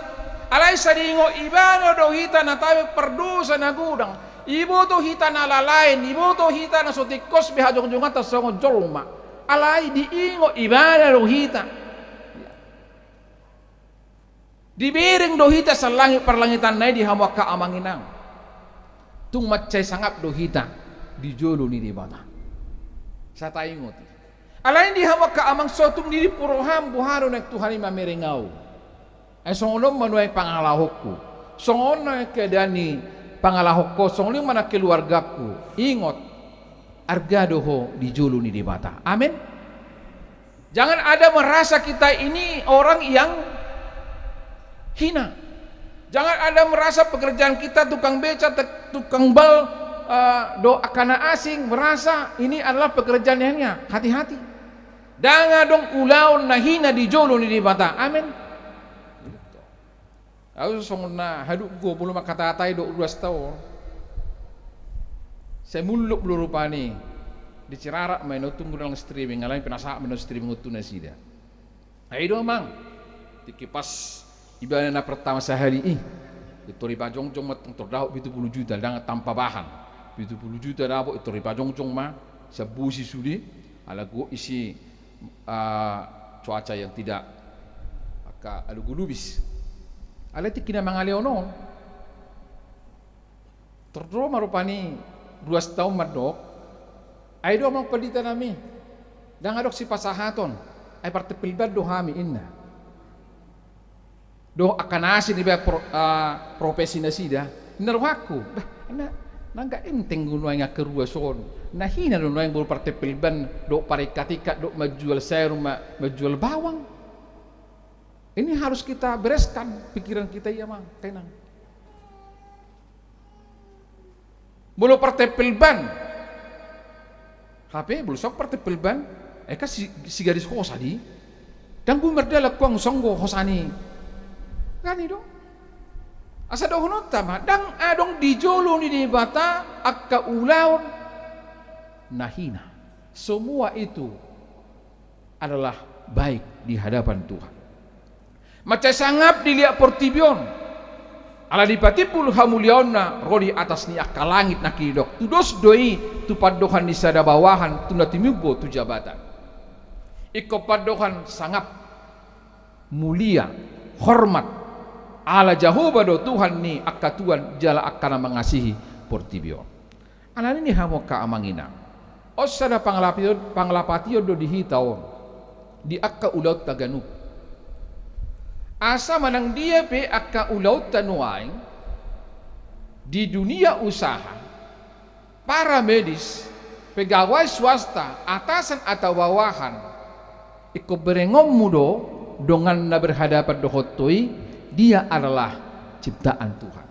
Alai sadingo ibano do hita na tawe perdosa na gudang. Ibu to hita na lalain. Ibu to hita na sotikos bihajong-jong atas songo jolma. Alai diingo ibano do hita. Dibiring do hita sa langit perlangitan na di hawa ka amanginang. Tung macay sangap do hita. Di jolo ni di bata. Sa tayo ngoti. Alain di hawa ka amang sotung diri puroham buharo na Tuhan ima merengaw. Ay songonom manuay pangalahok ko. Songon na kedani pangalahok ko. Songolim mana keluarga ko. Ingot. Argado ho di jolo ni di bata. Amin. Jangan ada merasa kita ini orang yang hina. Jangan ada merasa pekerjaan kita tukang beca, tukang bal, do akana asing merasa ini adalah pekerjaannya. Hati-hati. Danga dong ulaon na hina di jolo ni di bata. Amin. Aku song na haduk go belum kata-katai do 2 tahun. Saya muluk belum rupani. Di Cirarak main tunggu dalam streaming, ngalain penasak main streaming utuna sida. Ayo mang. Dikipas ibadah pertama sehari itu riba jongjong matang terdahuk 70 juta dengan tanpa bahan 70 juta dapur itu riba jongjong mah sebusi sudi ala go isi cuaca yang tidak ada gulubis ala tikina mangaleonon terdoro marupani 2 tahun madok ay do mang palita nami dan adok si pasahaton ay parte pilbad do hami inna do akan asin iba profesi na sida naruhaku nangga enteng gunuay nga kerua son nahina do yang bulu parte pilban do parikatika do majual serum majual bawang ini harus kita bereskan pikiran kita ya mang tenang bulu parte pilban HP bulu sok parte pilban eka si garis hosadi dan bu merdala kuang songgo hosani kan itu asa dohonot tama dang adong di jolo ni di bata akka ulaon nahina semua itu adalah baik di hadapan Tuhan macam sangap dilihat portibion ala dipati puluh hamuliona rodi atas ni akka langit nakidok tudos doi tu padohan di sada bawahan tu natimibo tu jabatan iko padohan sangap mulia hormat ala Jehovah do Tuhan ni akka Tuhan jala akana mengasihi portibio. Anan ini hamo ka amangina. Osada panglapatio do dihitao di akka ulaut taganu. Asa manang dia pe akka ulaut tanuaing di dunia usaha para medis pegawai swasta atasan atau bawahan iko berengom mudo dengan na berhadapan do hotoi dia adalah ciptaan Tuhan.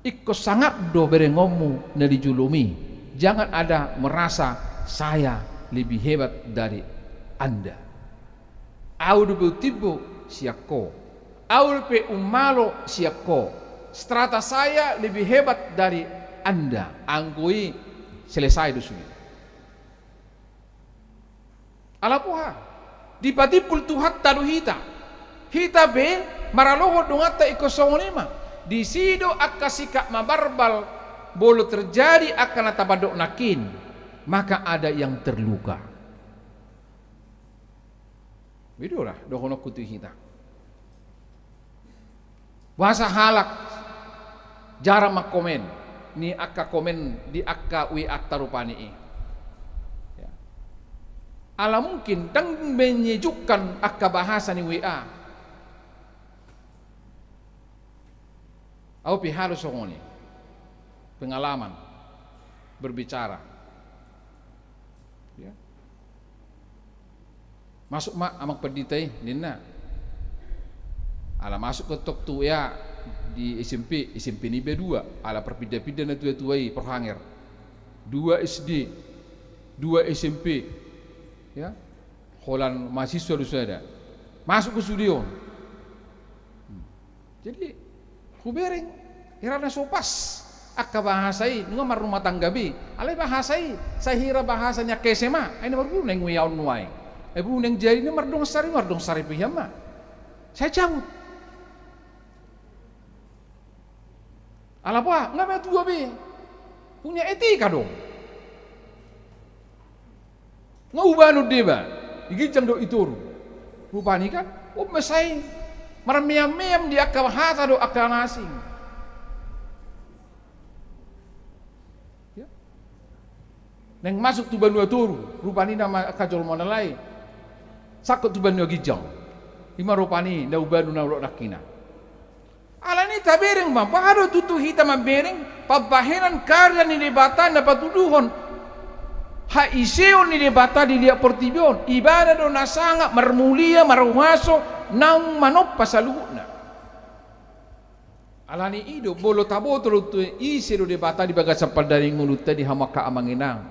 Iko sangat do berengomu na dijulumi. Jangan ada merasa saya lebih hebat dari Anda. Audu beutibo siako. Audu pe umalo siako. Strata saya lebih hebat dari Anda. Anggui selesai dusuli. Alapuha. Dipatipul Tuhan tadu hita. Hita be maraloho dungata iko songonima di sido akka sikap mabarbal bolo terjadi akan tabadok nakin maka ada yang terluka bidolah dohono kutu hita bahasa halak jarang makomen ni akka komen di akka wi attarupani ya. Ala mungkin dan menyejukkan akka bahasa ni WA au pihalo songoni pengalaman berbicara. Ya. Masuk mak amak penditai nina. Ala masuk ke tok tu ya di SMP ni B2, ala perpindah-pindah na tuai perhanger. 2 SD, 2 SMP. Ya. Holan mahasiswa ada. Masuk ke studio. Jadi kubereng hirana sopas akka bahasai ngamar rumah tangga bi alai bahasai saya hira bahasanya kesema ini baru neng wiaun nuai ibu neng jadi ini mardong sari pihama saya cabut alapa nggak tua bi punya etika dong ngubanu deba igicang do itu rupani kan mesai marmiam-miam di akka bahasa do akka nasing. Ya. Neng masuk tu banua turu, rupani nama kajol mana lai. Sakut tu banua gijang. Ima rupani na ubanu na ulok nakina. Ala ni tabereng bang, pahado tutu hita mambereng, pabahenan karya ni debata na patuduhon. Ha iseo ni debata di dia portibion, ibadah do nasanga marmulia maruhaso nang manop pasaluhuna. Alani ido bolo tabo tolo tu isi do debata di bagasan padari nguluta di hamaka amanginang.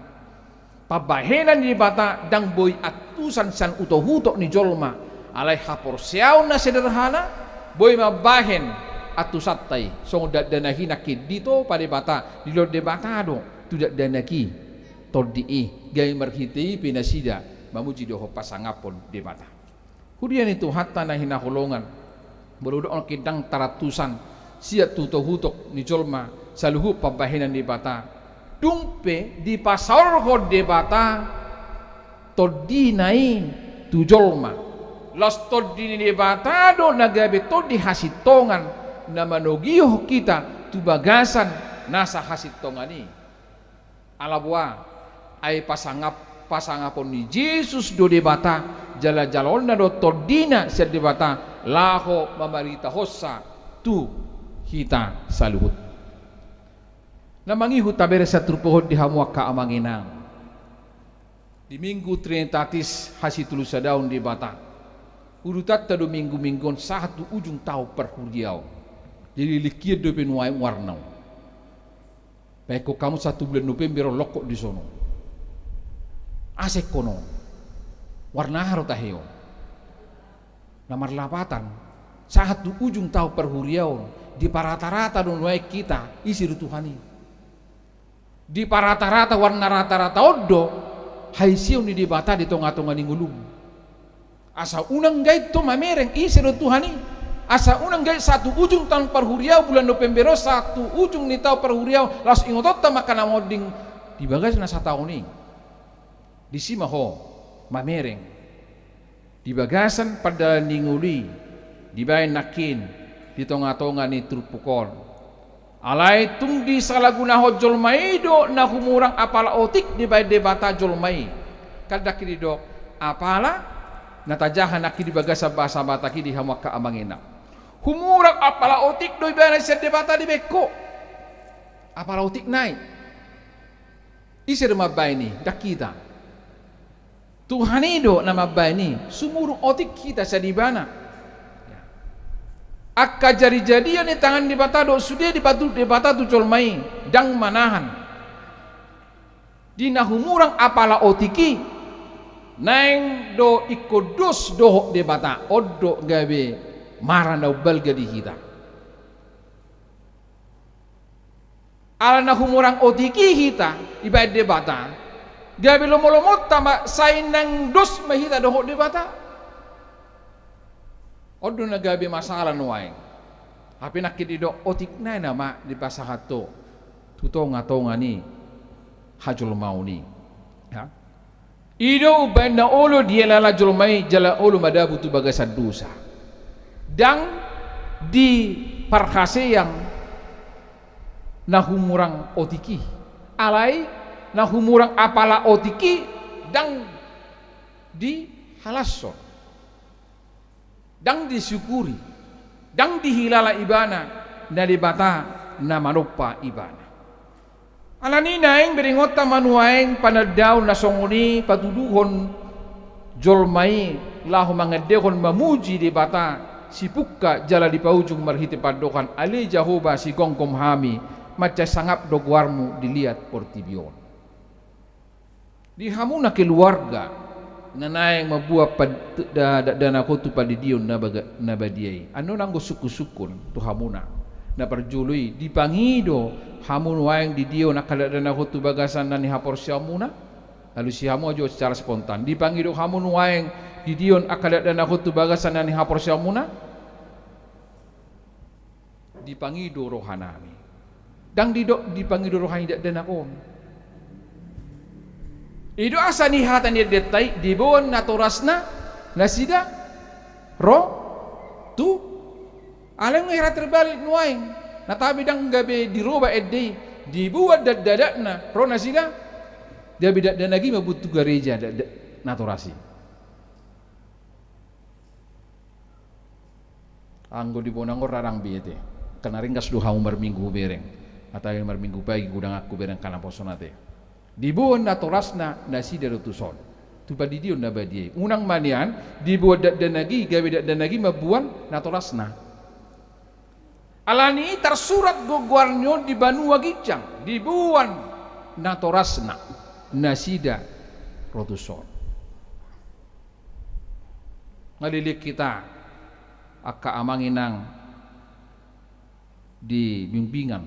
Pabahenan di debata dang boy atusan san utohuto ni jolma. Alai hapor siaw na sederhana boy mabahen atusatay. So dadanahi nakid dito pa debata di lo debata do tu dadanaki tordii gay marhiti pinasida mamuji do pasangapon debata. Kemudian itu hatta na hinahulongan berudok kidang taratusan siat tuto-hutok ni jolma saluhu pabahinan di bata dumpe di pasar ho de bata todinai tu jolma los todini di bata do nagabe to di hasitongan na manogio kita tu bagasan nasa hasitongani alabwa ai pasangapon ni Yesus do de bata jala-jalon na do tordina sa de bata laho mamarita hossa tu hita saluhut namangihu tabere sa trupohod di hamuak kaamanginang di minggu trinitatis hasitulu sa daun di bata urutat ta do minggu-minggon satu ujung tau perhuriau jadi likir do penuai warnau peko kamu 1 bulan November lokok di sono asek kono warna harotaheo nomor 8 satu ujung tahu perhuriaun di parata-rata don wae kita isi Tuhani di parata-rata warna rata-rata oddo haisiun di bata di tonga-tonga ningulum asa unang gait to mamereng isi Tuhani asa unang gait satu ujung tahun perhuriau bulan November satu ujung ni tahu perhuriau las ingotot makana moding di bagas na sa taon ni di simaho mamereng di bagasan pada ninguli di bayan nakin di tonga-tonga ni trupukon alai tung di salaguna ho jolmai do na humurang apala otik di bayan debata jolmai kada kiri do apala natajahan nakidi bagasa bahasa bataki di hamaka amangena humurang apala otik do bayan sa debata di beko apala otik nai isir mabay ni dakita Tuhan itu nama bani sumurung otik kita sadibana akka jari-jadian di tangan di batado sudah di bata tu colmai dang manahan di nahumurang apala otiki nang do ikodos do di bata oddo gabe marana balga di kita ala nahumurang otiki kita ibaid di bata gabi lomolomot tama sainang dos mahita dohok di bata odo na gabi masalah nuai tapi nakit ido otik na nama di pasahato tutonga ni hajul mauni ya ido ubanda olo dia lala julmai jala olo madabu tu bagasan dosa dang di parhase yang nahumurang otiki alai na humurang apala otiki dang di halaso dang disyukuri dang dihilala ibana na dibata na manupa ibana Alani naing beringota manuaing panadaw na songoni patuduhon jolmai lahu mangadehon mamuji di bata si pukka jala di paujung marhiti padokan ali Jahoba si gongkom hami maca sangap dogwarmu dilihat portibion. Di hamuna keluarga nanayang mabuah dana kotu padidion na badiay. Ano nang suku-sukun tu hamuna na perjului di pangido hamun waeng di dio nakadadana kotu bagasan na ni hapor siya muna. Lalu si hamu aja secara spontan di pangido hamun waeng di dion akadadana kotu bagasan na ni hapor siya muna. Di pangido rohanami. Dang di pangido rohani dana kon. Ido asa ni hatan ni detai di bon naturasna nasida ro tu aleng ngira terbalik nuaing natabi dang gabe diroba edde dibuat dadadakna ro nasida dia bidak dan lagi mabutu gereja naturasi anggo di bonangor rarang biete kana ringkas duha umar minggu bereng atau umar minggu pagi gudang aku bereng kana posonate dibuat naturasna nasida rotuson tu padidion na badie unang manian dibuat dan lagi gawe dan lagi mabuan naturasna alani tersurat goguarnyo di Banua Gicang dibuat naturasna nasida rotuson ngalilik kita aka amanginang di bimbingan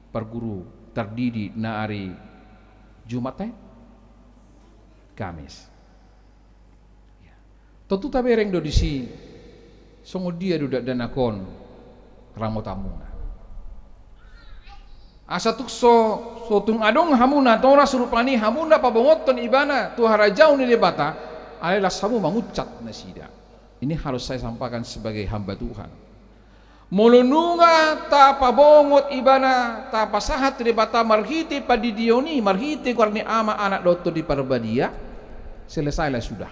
perguru terdidi na ari Jumat Kamis. Ya. Tentu tabereng do disi songo dia do danakon ramotamuna. Asa tukso sotung adong hamuna tora surupani hamuna pabongoton ibana tu harajau ni lebata adalah samu mengucat nasida. Ini harus saya sampaikan sebagai hamba Tuhan. Molununga ta pabongot ibana ta pasahat lebata marhiti padidioni marhiti karni ama anak dokter di Parbadia selesailah sudah.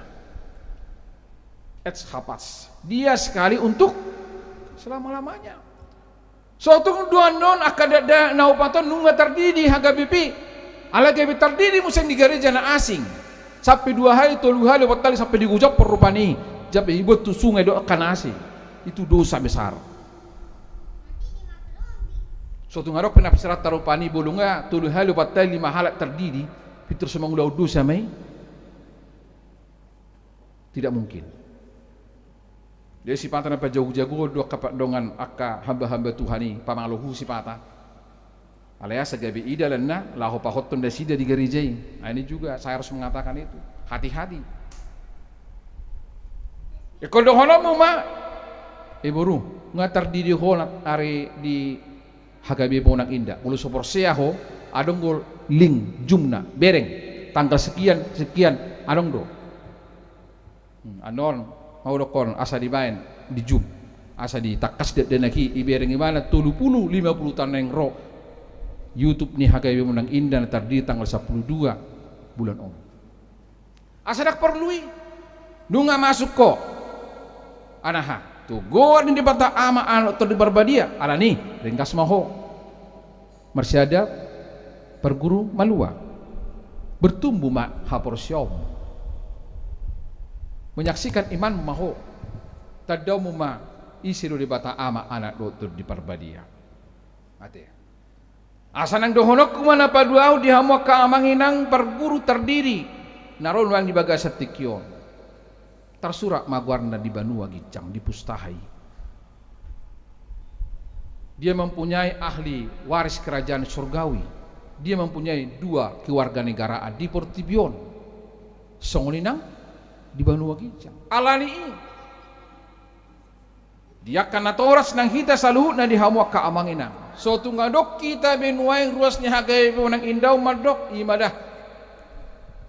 Ets hapas. Dia sekali untuk selama-lamanya. Sotung dua non akadada naupaton nunga terdidi haga bipi. Ala gabi terdidi musang di gereja na asing. Sampai 2 hari 3 hari watali sampai digujak perupani. Jabe ibut tu sungai do akan asing. Itu dosa besar. Suatu ngarok penafsirat tarupani bolonga 3 hari watali 5 halak terdidi. Fitur semangula dosa mai. Tidak mungkin. Dia sipatan apa jago-jago dua kapak dongan akka hamba-hamba Tuhani pamangluhu sipata. Alias gabi idalanna lahu pahoton dasida di gereja. Nah, ini juga saya harus mengatakan itu. Hati-hati. Kalau dohonomu ma iburu ngatar di honat ari di hagabi bonak indah. Mulu sopor seaho adonggol ling jumna bereng tanggal sekian adong do. Anon mau dokon asa dimain di jum asa di takas dan lagi ibereng gimana 30-50 tahun yang ro YouTube nih hagai menang indah terdiri tanggal 12 bulan Om asa dak perlui nunga masuk kok anaha tuh gor di bata ama anak atau di Barbadia ala nih ringkas maho marsyada perguru malua bertumbuh mak hapor syom menyaksikan iman maho tadaw mo ma isiru di bata ama anak dokter di Parbadia ate asa nang dohonok kumana paduaw di hamu ka amanginang perguru terdiri naron wang di bagas tikyon tersurak magwarna di Banua Gicang di Pustahai dia mempunyai ahli waris kerajaan surgawi dia mempunyai 2 kewarganegaraan di Portibion songolinang di Banua Gicang alani dia kana toras nang hita saluhut na di hamuak ka amangina so tungadok kita benuaing ruasnya hagai penang indaw madok imadah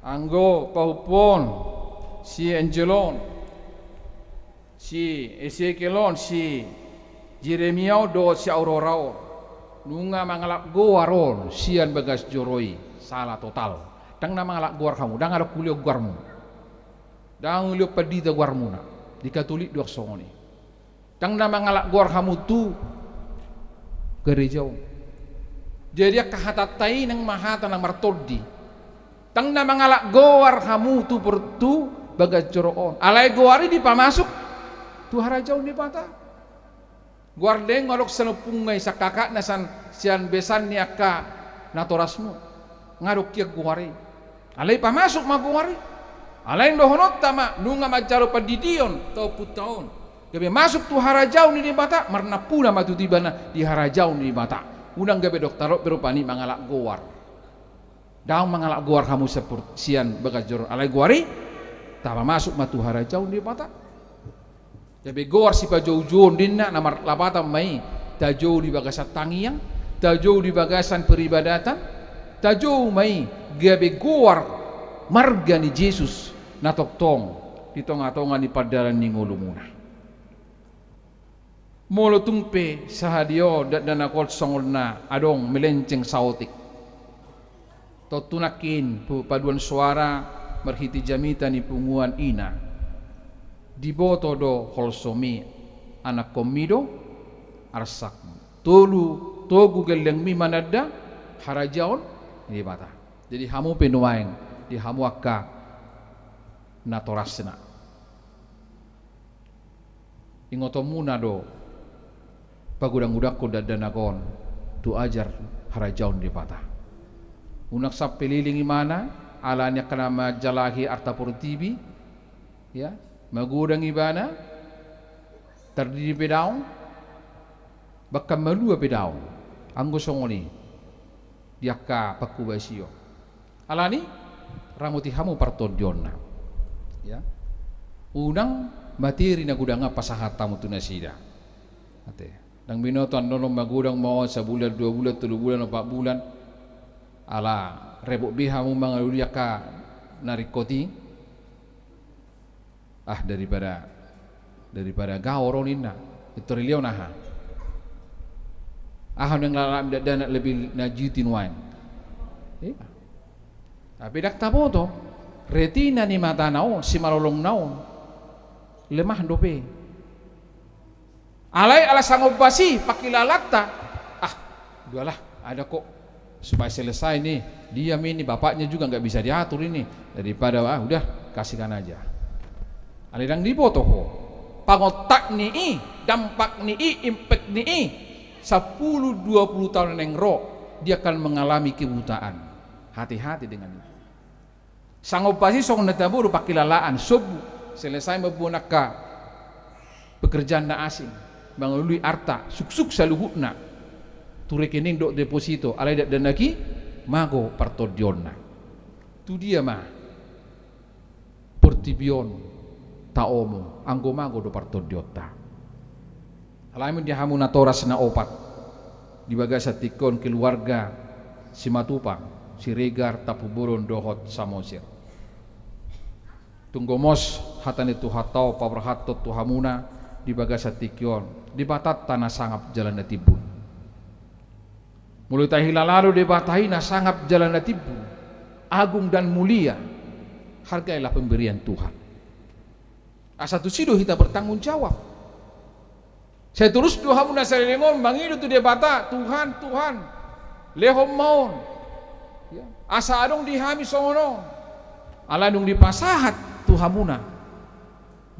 anggo pahupon si Angelon si Ezekielon si Jeremiao do si Aurorao nunga mangalak goaron sian bagas joroi salah total dang na mangalak goar kamu dang ada kuliah goarmu dang liop padita guarmuna di Katolik dua songoni dang nama ngalak guar kamu tu gerejau Jadi kahatatai nang mahata nang martodi. Tang na mangalak goar hamu tu pertu bagat coroon. Alai goari di pamasuk tu harajau di mata. Guardeng ngolok senopungay sa kakak na sian besan ni aka natorasmu. Ngaruk kia guari. Alai pamasuk ma guari. Alai dohonot tama nunga majaro padidion tau putaon. Gabe masuk tu harajau ni di mata marna puna matu tibana di harajau ni di mata. Unang gabe dokterot berupani mangalak goar. Daung mangalak goar kamu seperti sian bagajor alai guari. Tama masuk matu harajau ni di mata. Gabe goar si pajaujon dinna namar lapata mai tajau di bagasan tangiang, tajau di bagasan peribadatan, tajau mai gabe goar marga ni Yesus natoktong di tonga-tonga ni padaran ni ngulumuna. Molo tumpe sahadio dan akol songolna adong melenceng sautik. Totunakin paduan suara merhiti jamita ni punguan ina. Diboto do holsomi anak komido arsak. Tolu togu geleng mi manada harajaon di mata. Jadi hamu penuaeng di hamu akka natorasna. Ingotomuna do pagudang-udang ko dadanagon tu ajar harajaon di patah. Unak sa pelilingi mana alanya kanama jalahi arta portibi ya magudang ibana terdiri pedaung bakam malua pedaung anggo songoni diaka pakubasio alani ramuti hamu partodionna ya unang materi na gudang pasahatamu tunasida ate nang binoton nono magudang mau sebulan 2 bulan 3 bulan 4 bulan ala rebok biha mu mangalulia ka narikoti daripada gaoroninna itu rilio naha aham yang lalam dana lebih najutin wain tapi dak tapoto retina ni mata naon si malolong naon lemah dope alai ala sangobasi pakilalata udahlah ada kok supaya selesai nih dia ini bapaknya juga nggak bisa diatur ini daripada udah kasihkan aja alidang diboto ho pangotak ni dampak ni impact ni 10-20 tahun yang dia akan mengalami kebutaan. Hati-hati dengan itu. Sangobasi song netabu pakilalaan sobu selesai mabunaka pekerjaan na asing mengalui arta suksuk saluhutna tu rekening dok deposito alai dak danaki mago partodionna tu dia mah portibion taomo anggo mago do partodiota alai dia hamu natoras na opat di bagasa tikon keluarga si Matupang si Regar Tapuburon dohot samosir tunggomos hatane tu hatau pabrahatot tu hamuna di bagasa tikyon di batat tanah sangap jalan natibun mulai tahila lalu di batahi na sangap jalan natibun agung dan mulia hargailah pemberian Tuhan asatu sido kita bertanggung jawab saya terus dua hamuna salingon bangidu tu di bata Tuhan lehom maun ya. Asa adong dihami songono aladung di pasahat tu hamuna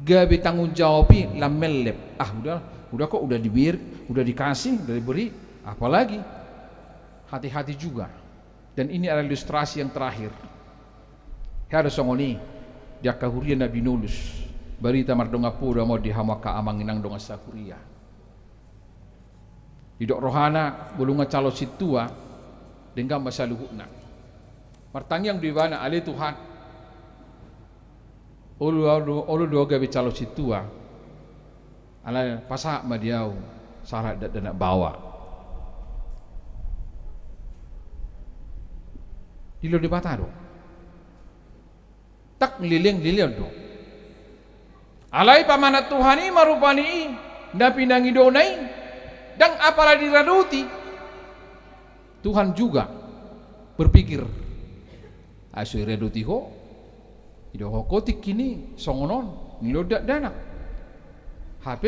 gabe tanggung jawabi lamelep udah kok udah udah dikasih udah diberi apalagi hati-hati juga dan ini adalah ilustrasi yang terakhir harus songoni dia kahurian Nabi Nulus barita mardonga pura mau dihamaka amanginang donga sakuria hidok rohana bulunga calo situa dengan bahasa luhukna martangyang di mana ali Tuhan olu dua gabi calo situa ala pasak madiau sarat dan nak bawa dilo di bata do tak liling do alai pamanat Tuhani marupani napinangi donai dan apalah diraduti Tuhan juga berpikir asui reduti ho ido hokotik kini songonon nilodak dana HP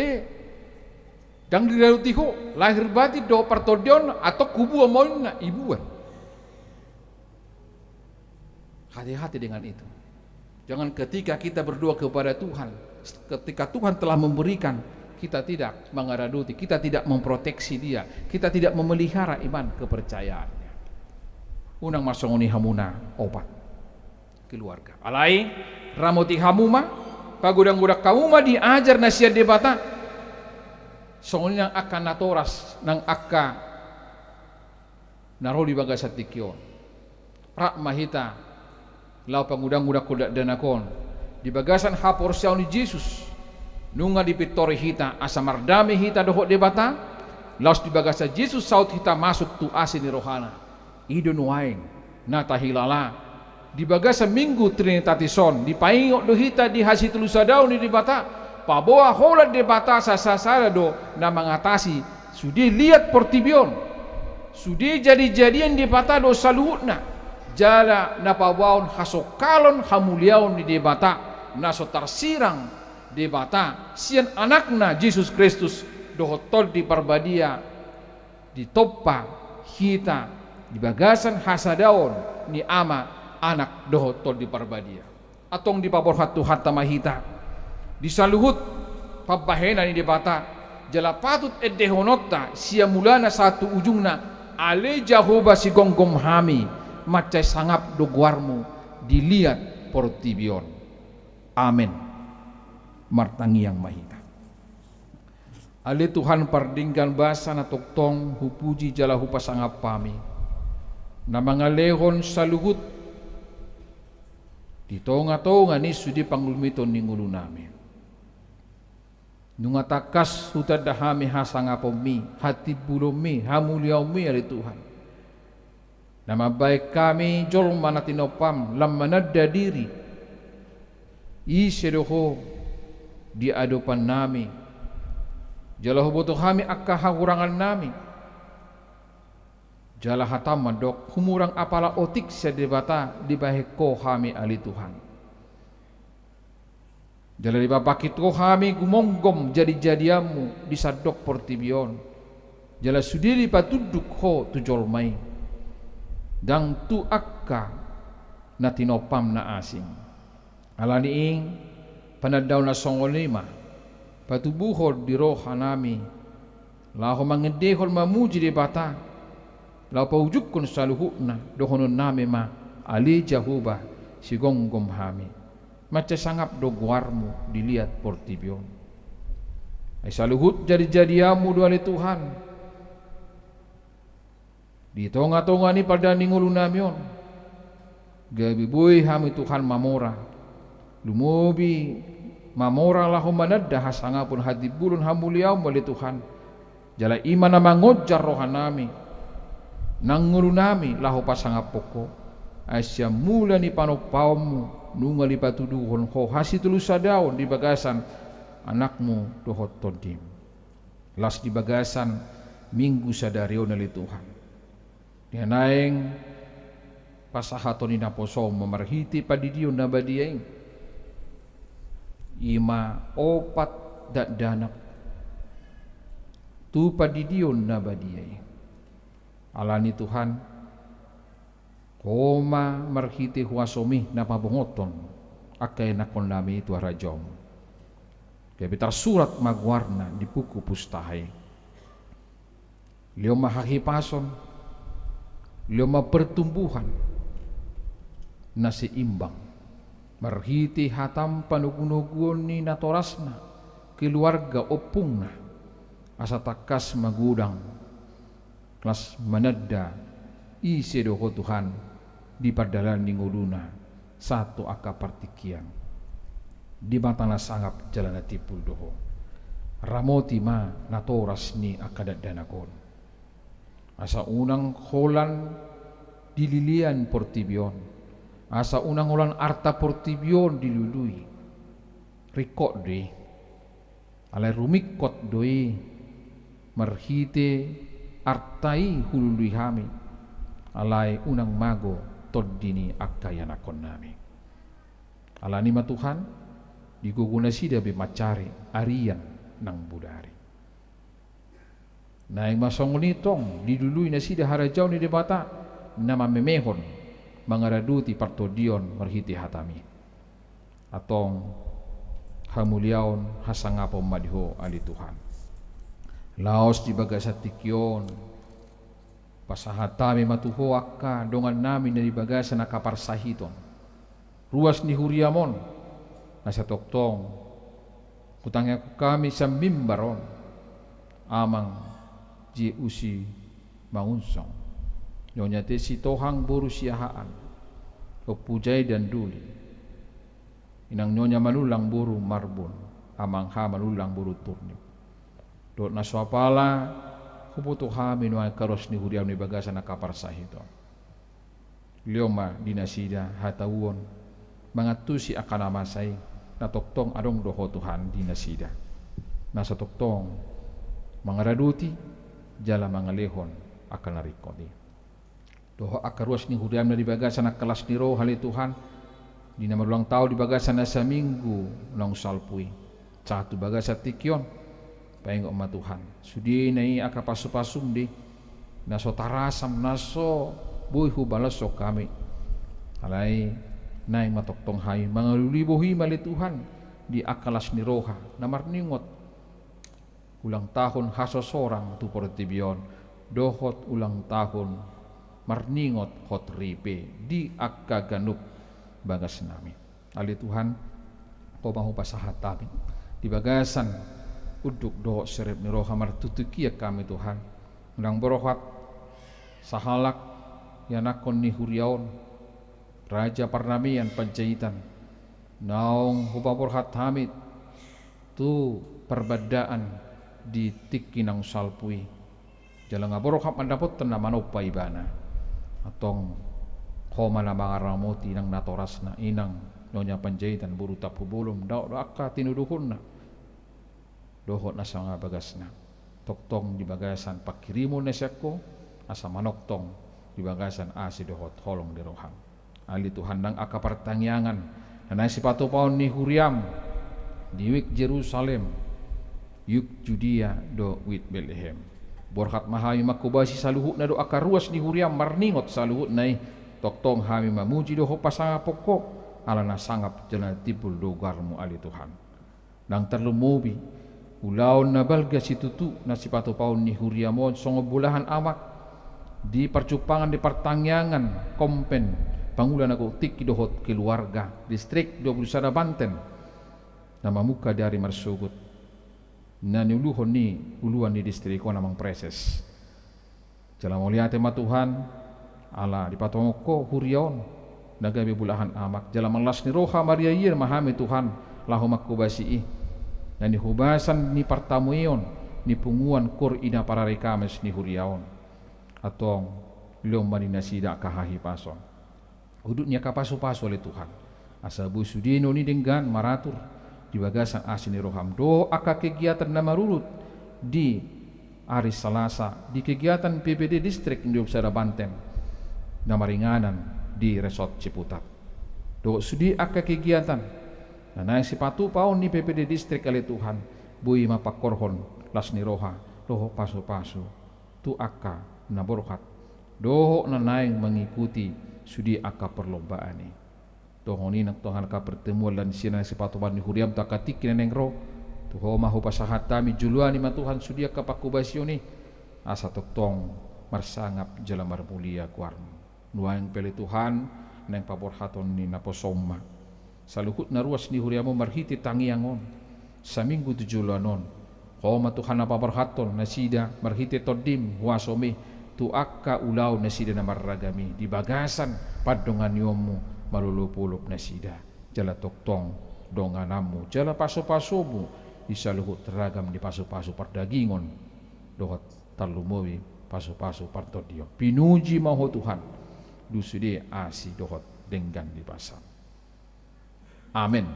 Dang dirarutiho lahir batin do partodion atau kubu amoin na ibuan. Hati-hati dengan itu. Jangan ketika kita berdoa kepada Tuhan, ketika Tuhan telah memberikan, kita tidak mengaraduti, kita tidak memproteksi dia, kita tidak memelihara iman kepercayaannya. Unang masongoni hamuna obat keluarga. Alai ramoti hamuma, pagudang-gudak kamuma diajar nasihat debata. Songoni nang akan natoras nang akka naroli bagasat tikyon. Rak mahita lau pangudang-gudak kudak danakon di bagasan hapor siaw ni Jesus nunga di pitori hita asa mardami hita dohok debata laos di bagasa Jesus saut hita masuk tu asin ni rohana ido nuaing nata hilala di bagasa minggu trinitatis,on di paingok do hita di hasi tulusadau ni debata paboa holat debata sasasara do na mengatasi sudi lihat portibion sudi jadi-jadian debata do saluhutna jala napabaon hasokalon hamuliaon di debata naso tarsirang debata sian anakna Yesus Kristus dohotol di parbadia di topa hita di bagasan hasadaon ni ama anak dohotol di parbadia atong di pabor hatu hatta mahita di saluhut pabahena ni debata jala patut edehonota sia mulana satu ujungna ale Jahoba si gonggom hami macai sangap doguarmu dilihat portibion. Amin. Martangi yang mahita. Ale Tuhan pardinggan basa na toktong hupuji jala hupa sangap pami. Na mga lehon sa luhut. Ditonga-tonga ni sudi panglumiton ni ngulu namin. Nunga takas hutad dahami hasangapomi, hati bulomi, hamuliaumi ali Tuhan. Nama baik kami jol manatinopam lam manadda diri isedoho di adopan nami jala hubutuh kami akka hakurangan nami jala hatam madok humurang apala otik sedebata di baheko kami ali Tuhan jala di babakit ko kami gumonggom jadi-jadiamu di sadok portibion jala sudiri patuduk ho tujol mai dang tu akka na tinopam na asing alaniing panadaw na songolima patubuhod di roha nami laho mangedehol mamuji di bata lao paujuk kun saluhukna dohonon nami ma ali Jahoba si gonggom hami maca sangap doguarmu dilihat portibion ay saluhut jadi-jadiamu duali Tuhan di tonga-tonga ni pada ningulu namion gabi boy hami Tuhan mamora lumobi mamora lahum manadda hasangapun hati bulun hamuliaw mali Tuhan jala iman na mangojar rohan nami nangulu nami lahu pasangapoko asya mula ni panopawmu nunga li patuduhon ho hasi tulusadaw di bagasan anakmu dohot todim las di bagasan minggu sadario nali Tuhan dia naeng pasahaton inaposo memarhiti padidion na badiyaing ima opat danak tu padidion na badiyaing alani Tuhan koma marhiti huasomi na pabongoton akay nakon nami itu arajom kaya bitar surat magwarna di buku pustahay liyo mahahipason lima pertumbuhan na seimbang marhiti hatam panugunugun ni natorasna keluarga opungna asa takas magudang kelas manadda isedoho Tuhan di padalan ninguluna satu aka partikian di matana sangap jalana tipul doho ramoti ma natoras ni akadat danakon asa unang holan dililian portibion asa unang holan arta portibion dilului rikot deh alai rumikot doi marhite artai hulului hami alai unang mago toddini akayanakon nami alani ma Tuhan diguguna sida be macari arian nang budari Naing masongonitong didului na sida harajaw ni debata na mamemehon mangaraduti partodion marhiti hatami atong hamuliaon hasangapom madiho ali Tuhan. Laos di baga sa tikyon pasahatami matuho akka dongan namin na di baga sa nakaparsahiton ruas ni huriamon nasa toktong kutangya ko kami sa mimbaron amang ji usi mangunsong nyonya te si tohang buru siahaan o pujay dan duli inang nyonya manulang buru marbon amang ha manulang buru turni dot na swapala huputo kami nuay karos ni huriam ni bagasan na kaparsahito lioma dinasida hatawon mga tusi akanamasay na toktong adong doho Tuhan dinasida nasa toktong mga raduti jala mga lehon akan narikodi doho akaruas ni huriam na di bagasan na kelas ni roh hali Tuhan di na marulang tao di bagasan na sa minggu long salpui satu bagasan tikyon paing oma Tuhan sudi nai akapasupasum di naso tarasam naso buihu balaso kami alai nai matoktong hai mga lulibohi mali Tuhan di akalas ni roha na marningot ulang tahun hasosorang tu portibion dohot ulang tahun marningot hot ripe di akka ganup bagas nami ali Tuhan ko mahu pasahat kami di bagasan uduk doh serep ni roha martutukia kami Tuhan undang borohat sahalak yanakon ni huriaon raja parnamian panjaitan naong hubaborhat hamid tu perbedaan di tikinang salpui jalang aborokap mandapot na manopay bana atong homa na mga ramoti nang natoras na inang nyonya panjaitan buru tapubulom daw akka tinuduhon na dohot na sa nga bagas na toktong di bagasan pakirimo na siya ko asa manoktong di bagasan asi dohot holong di rohang ali Tuhan nang akapartangyangan na sipatupaon ni Huriam diwik Jerusalem yuk Judea do wit Bethlehem borkat mahami makubasi saluhut na do akaruas ni Huriam marningot saluhut nai toktong hami mamuji do pasanga pokok ala na sangap jana tibul dogarmu ali Tuhan nang terlumubi ulaon na balga situtu na sipatu paun ni Huriamon songo bulahan amak di percupangan di pertangyangan kompen pangulan ako tiki dohot keluarga distrik 21 Banten nama muka dari marsugut na niuluhon ni uluan di distriko namang preses jalan muliate matuhan ala di patongko hurion nagabi bulahan amak jalan malas ni roha Maria yir mahami Tuhan lahu makubasi na ni hubasan ni partamuyon ni punguan kur ina para rekames ni huriaon atong lomba ni nasida kahahi pason udutnya kapaso-paso oleh Tuhan asabu sudino ni denggan maratur di bagasan asin roham do aka kegiatan na marurut di hari Selasa di kegiatan PPD distrik di Upsara Banten na maringanan di Resort Ciputat do sudi aka kegiatan na nang sipatu paon ni PPD distrik kali Tuhan bui mapakorhon las ni roha doho paso-paso tu aka na borhat doho na naing mengikuti sudi aka perlombaan ni tohoni nak Tuhan ka pertemuan dan sina sepatuan ni huriam takatik neng ro tuho mahu pasahat kami juluan ni Tuhan sudia ka pakubasyo ni asa toktong marsangap jala marmulia kuarm nuang pele Tuhan neng paborhaton ni naposoma saluhut na ruas ni huriamo marhiti tangiangon sa minggu 7 lanon homa Tuhan na paborhaton nasida marhiti todim huasome tu akka ulaw nasida na marragami di bagasan padongan yomu malulupulup na sida jala toktong donganamu jala paso-pasomu isaluhut teragam di paso-paso pardagingon dohot talumowi paso-paso partodio pinuji maho Tuhan dusude asi dohot denggan di pasal amin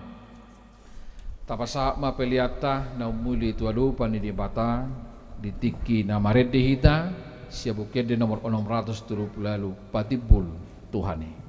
tapasa mapeliata na umuli tualupa ni dibata ditiki na marede hita siabukede nomor 630 lalu patibul Tuhani.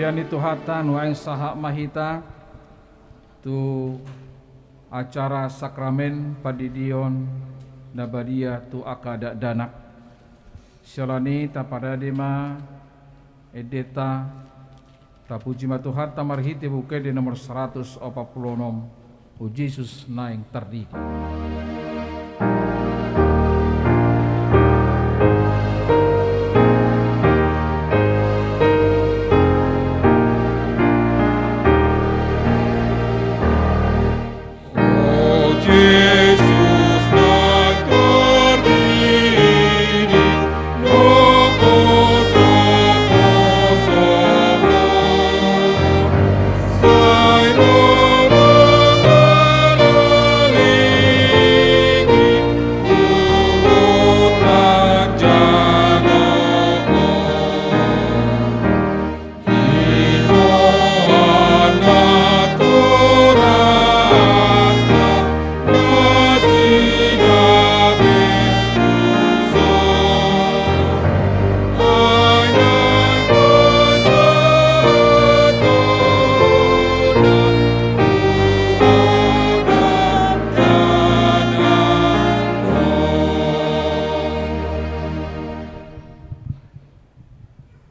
sian itu hata nuaing sahak mahita tu acara sakramen padidion nabadia tu akada danak sialani tapada dema edeta tapuji matuhat tamarhiti buke di nomor 146 o Jesus naing terdiri.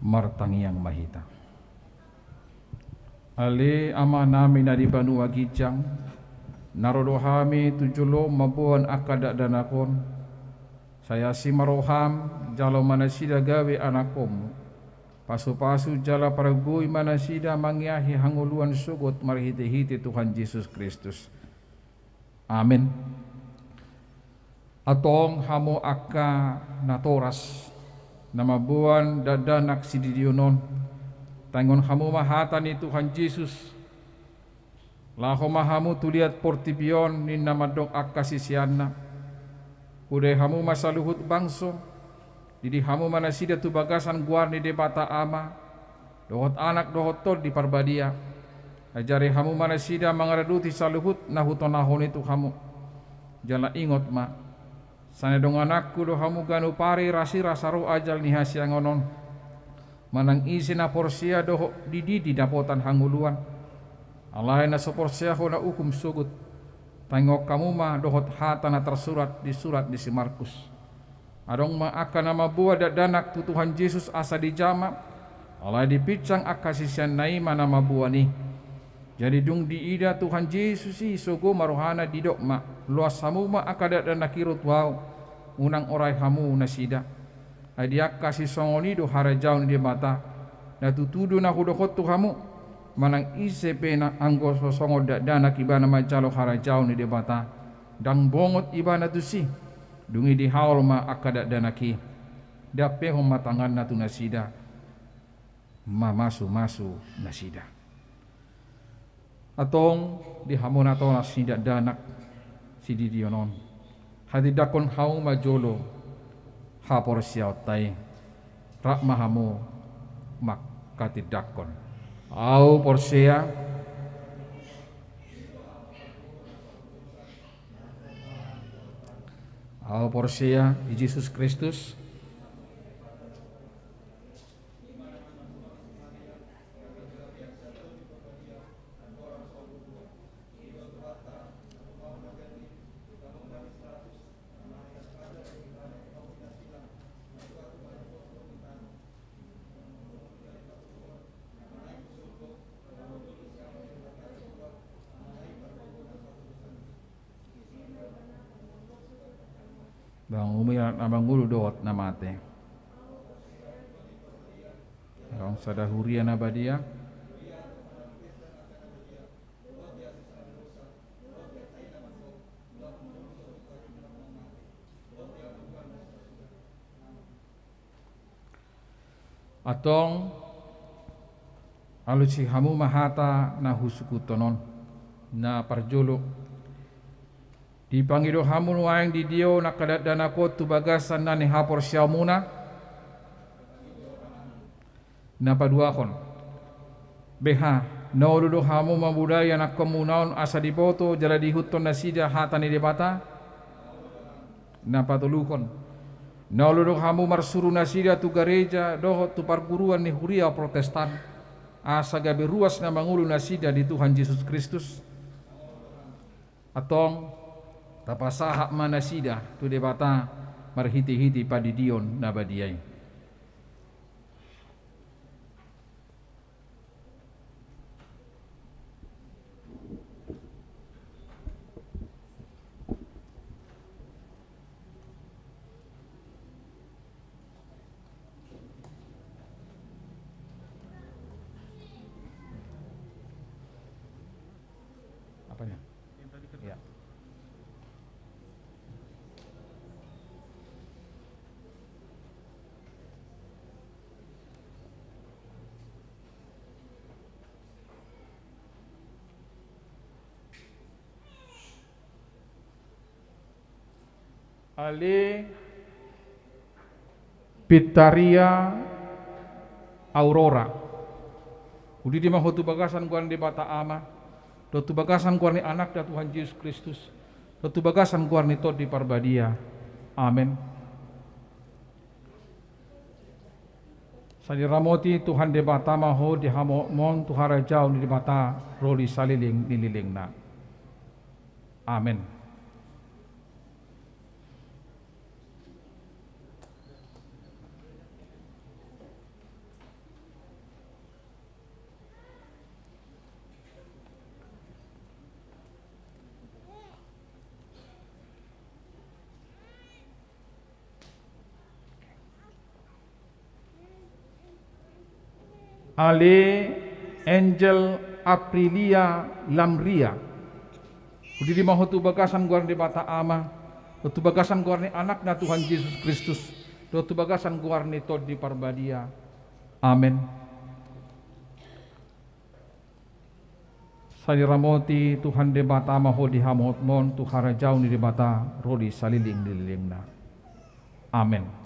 Martangiang mahita ale ama nami na di banua gijang narodohami tujulo mabuan akada danakon saya si maroham jalo manasida gawe anakom pasu-pasu jala paragui manasida mangyahi hanguluan sugot marhiti-hiti Tuhan Yesus Kristus. Amin. Atong hamo akka natoras nama buan dadanak sididionon tangon hamu mahata ni Tuhan Yesus laho mahamu tuliat portibion ni nama dong akasisianna udah hamu masaluhut bangso didi hamu manasida tu bagasan guar ni debata ama dohot anak dohot tol di parbadia ajari hamu manasida mangaraduti saluhut nahutonahon itu hamu jala ingot ma sana dong anakku do hamu ganu pari rasi rasaro ajal ni hasia ngonon manang isi na porsia do didi dapotan hanguluan alai na soporsia ho na ukum sugut tangok kamu ma dohot hata na tersurat di surat di si Markus adong ma akan nama buah danak tu Tuhan Yesus asa di jama alai dipicang akasisian naima nama buah ni jadi dung diida Tuhan Yesus si sogo marohana didok ma luas hamu ma akada dan nakirut wow unang orai hamu nasida adiak kasih songoni do harajau ni mata na tutudu na hudokot tu hamu manang ise pena anggo sosongo dana kibana majalo harajau ni mata dang bongot ibana tu si dungi di haul ma akada danaki dape hom matangan na tu nasida ma masu nasida atong di hamona to nasida danak sididionon hati dakon hau majolo hapor siau tai rak mahamu mak kati dakon au porsia Yesus Kristus bang umiran abang gulu dot namate bang sadahuria nabadia atong alusi hamu mahata na husuku tonon na parjolo dipanggil hamun waeng di dio nakadat danako tu bagasan nani hapor siamuna napaduakon beha nauludo hamu mabudaya nak komunaon asa diboto jala dihuton nasida hatani debata napatulukon nauludo hamu marsuru nasida tu gereja doho tu perguruan ni huria protestan asa gabe ruas na mangulu nasida di Tuhan Yesus Kristus atong tapasahak manasida tu debata marhiti-hiti padidion na badiay. Apanya? Ya. Ale Pitaria Aurora udi di mahotu bagasan kuan di bata ama dotu bagasan kuan ni anak da Tuhan Yesus Kristus dotu bagasan kuan ni tod di parbadia. Amin. Sadi ramoti Tuhan de bata maho di hamo mon tuhara jau ni di bata roli saliling nililing na. Amin. Ale Angel Aprilia Lamria udi di mahotu bagasan guar di bata ama dotu bagasan guar ni anak na Tuhan Yesus Kristus dotu bagasan guar ni tod di parbadia. Amin. Sadi ramoti Tuhan de bata maho di hamot mon tuhara jau ni di bata rodi saliling dililing na. Amin.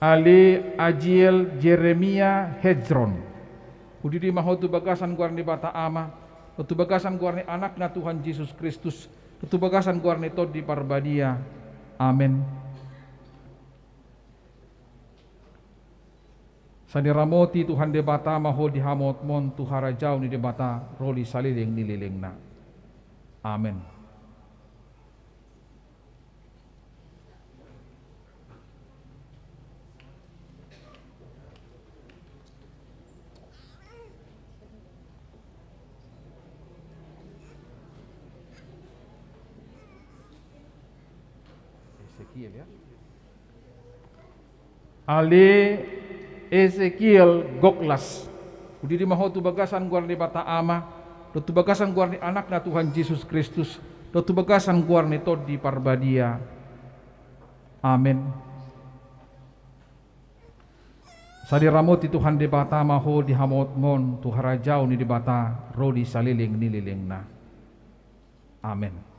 Ali Ajiel Jeremia Hezron udi di mahotu bagasan guar ni bata ama dotu bagasan guar ni anak na Tuhan Yesus Kristus dotu bagasan guar ni tod di parbadia. Amin. Sadi ramoti Tuhan de bata maho di hamot mon tuhara jau ni de bata roli saliling nililing na. Amin. Ale Ezekiel Goklas udi di mahotu bagasan guar ni bata ama dotu bagasan guar ni anak na Tuhan Yesus Kristus dotu bagasan guar ni tod di parbadia. Amin. Sadi ramoti Tuhan de bata maho di hamot mon tuhara jau ni di bata rodi saliling nililing na. Amin.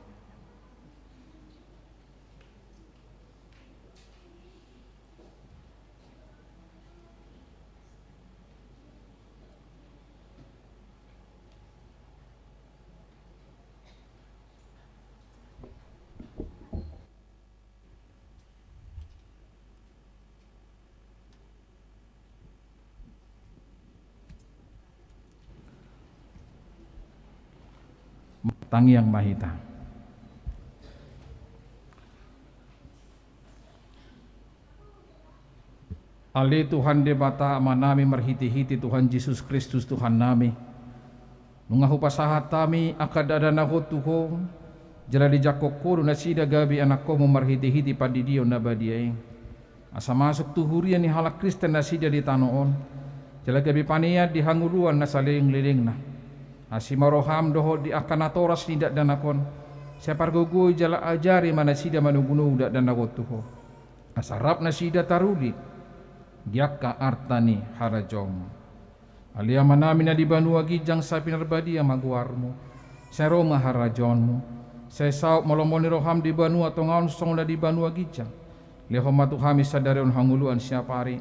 Tangi yang mahita. Ali Tuhan de bata amanami marhiti-hiti Tuhan Yesus Kristus Tuhan nami. Nungahu pasahat tami akadada nahutuho jala di jakokoro na sida gabi anakko mo marhiti-hiti padidio na badiay. Asa masuk tuhurian ni halak Kristen na sida di tanoon. Jala gabi paniad di hanguluan na saling-liling na. Asimaroham doho di akanatoras ni dak danakon separgogo jala ajari mana sida manugunu dak danakotuho asarap na sida taruli giaka artani harajom alia manami na di banua gijang sa pinarbadia maguarmu seroma harajonmu sesau molomoni roham di banua tongaon song na di banua gijang Lehoma tu kami sadarion hanguluan siapa hari.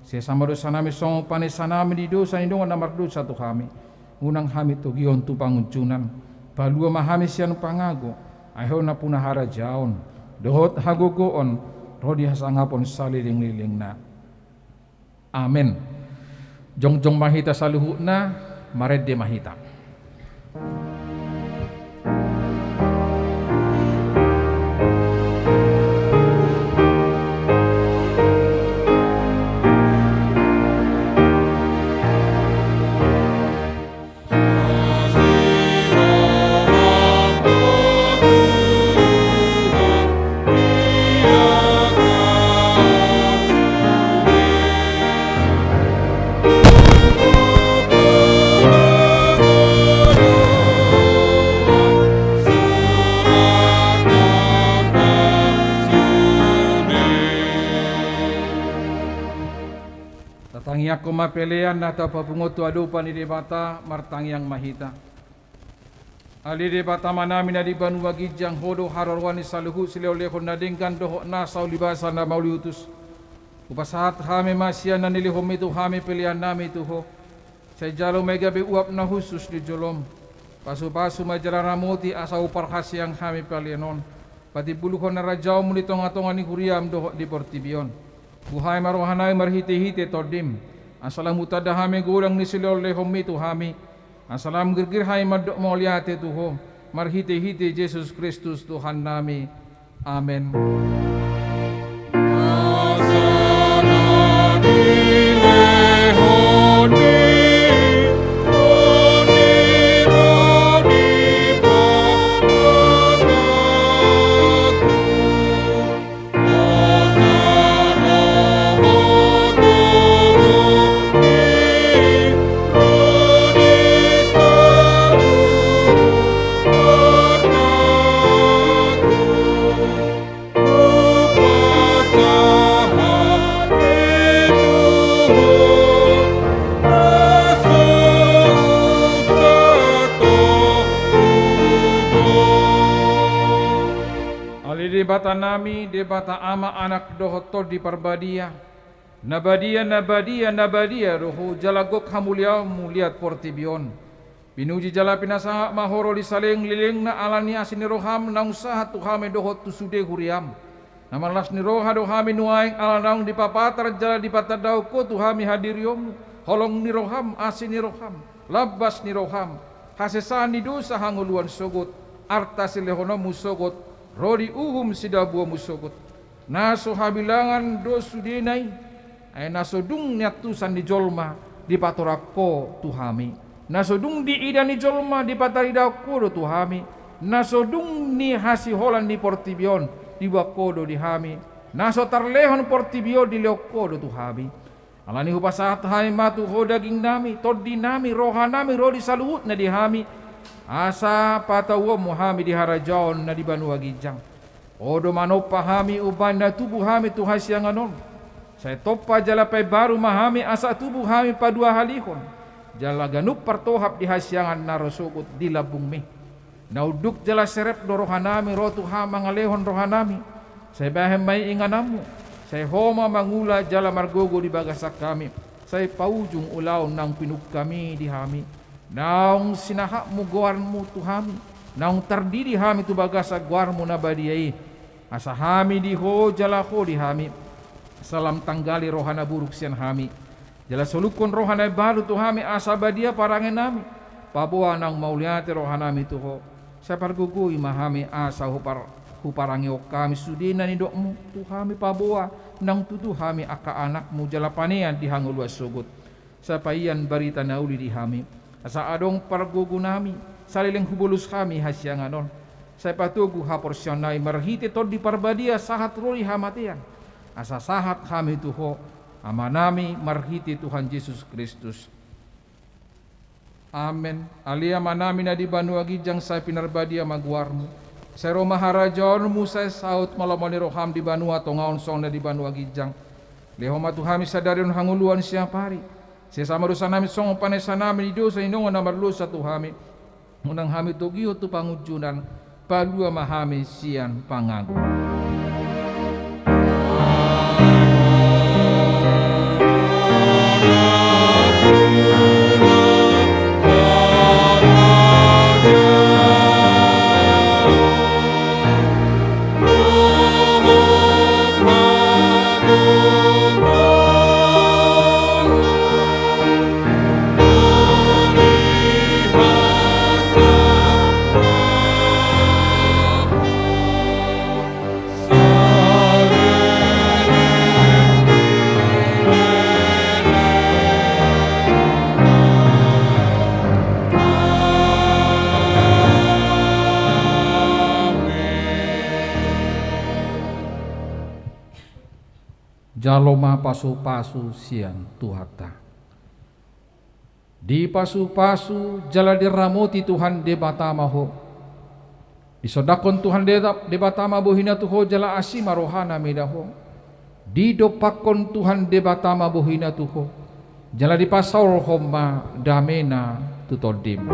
Saya sama dosa nami song panes sanami di dosa indongan namar dosa tu kami. Unang kami tu gion tu panguncunan. Palua mahami sian pangago. Ayo na punahara jaon. Dohot hagogoon. Rodi hasangapon saliling-liling na. Amen. Jongjong mahita saluhut na. Maredde mahita. Tangiak ko mapelean na tapapungoto adupan ni debata martangiang mahita. Ali debata manami na di Banua Gijang hodo harorwani saluhu sileo-lehon na dingkan doho nasaw libasan na mauliutus. Upasahat hami masyan na nilihom itu hami pilihan nami tuho. Say jalo may gabi uap na husus di jolom. Pasu-pasu majararamuti asa uparhasyang hami palianon. Pati buluhon na rajaw muli tonga-tonga ni Huriam doho di Portibion. Buhay marohanay marhiti-hiti tordim. Asalam utada hami gurang ni sileo-lehom itu hami. Asalam girgirhay madok mauliate tuho. Marhiti-hiti Jesus Kristus Tuhan nami. Amen. Debata nami, debata ama anak dohotor di parbadia. Nabadia roho jalagok hamulia muliat Portibion. Pinuji jala pinasaha mahoro di saling liling na alani asini roham na usaha tuhame dohot tusude huriam. Namalas ni roha dohami nuaing alanang di papatar jala di patadaw ko tuhami hadiriom. Holong ni roham asini roham. Labas ni roham. Hasesan ni dosa hanguluan sogot. Arta silehono musogot. Rodi uhum sidabua musogot. Naso habilangan dosu dinay. Ay naso dung nyatusan di jolma di patorako tuhami. Naso dung di ida ni jolma di pataridako do tuhami. Naso dung ni hasiholan di Portibion di wakodo di hami. Naso tarlehon Portibion di leokodo tuhami. Alani hupasahat hai matu ho daging nami, todi nami, roha nami, rodi saluhut na di hami. Asa patawa muhami di harajaon na di Banua Gijang. Odo manopa hami uban na tubuh hami tuhai siang anon. Saya topa jala pay baru mahami asa tubuh hami padua halihon. Jala ganup partohap di hasyangan narosugut di labung mi. Nauduk jala serep do rohanami rotu hama ngalehon rohanami. Saya bahem may inganamu. Saya homa mangula jala margogo di bagasak kami. Saya paujung ulaw nang pinug kami di hami. Naung sinahak mu guarmu tuhami. Naung terdiri hami tu bagasa guarmu nabadiai. Asa hami di ho jala ho di hami. Salam tanggali rohana buruk sian hami. Jala solukon rohana baru tu hami asa badia parangen nami. Paboa nang mauliate rohanami tu ho. Sapar gugui mahami asa huparangi o kami sudina ni dokmu tu hami paboa nang tutu hami aka anakmu jala panean di hangulua sugut. Sapaian barita nauli di hami. Asa adong pargugu nami, saliling hubulus kami hasyanganon. Saya patugu haporsyonai marhiti tod di parbadia sahat roli hamatian. Asa sahat kami tuho, amanami marhiti Tuhan Yesus Kristus. Amen. Alia manami na di Banua Gijang saya pinarbadia maguarmu. Saya Roma harajaonmu saya saut malamani roham di Banua tongaon song na di Banua Gijang. Lehoma tuhami sadarion hanguluan siang pari. Saya sama dosa nami song panesa nami di dosa inongan namar dosa tuhami. Unang hami togio tu pangujunan. Padua mahami sian pangagu. jaloma pasu-pasu sian Tuhata. Di pasu-pasu jala diramoti Tuhan de batama ho. Disodakon Tuhan de batama bohina tuho jala asima rohana medaho. Di dopakon Tuhan de batama bohina tuho jala di pasau homa damena tutodim.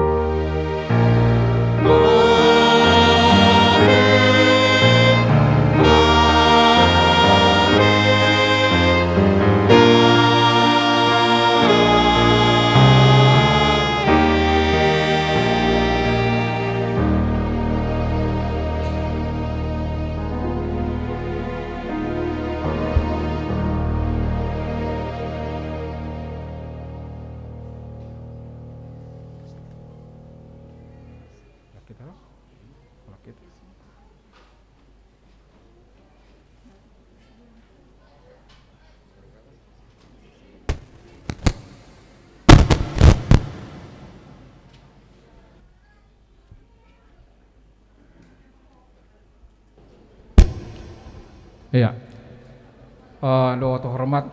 Iya. Do hormat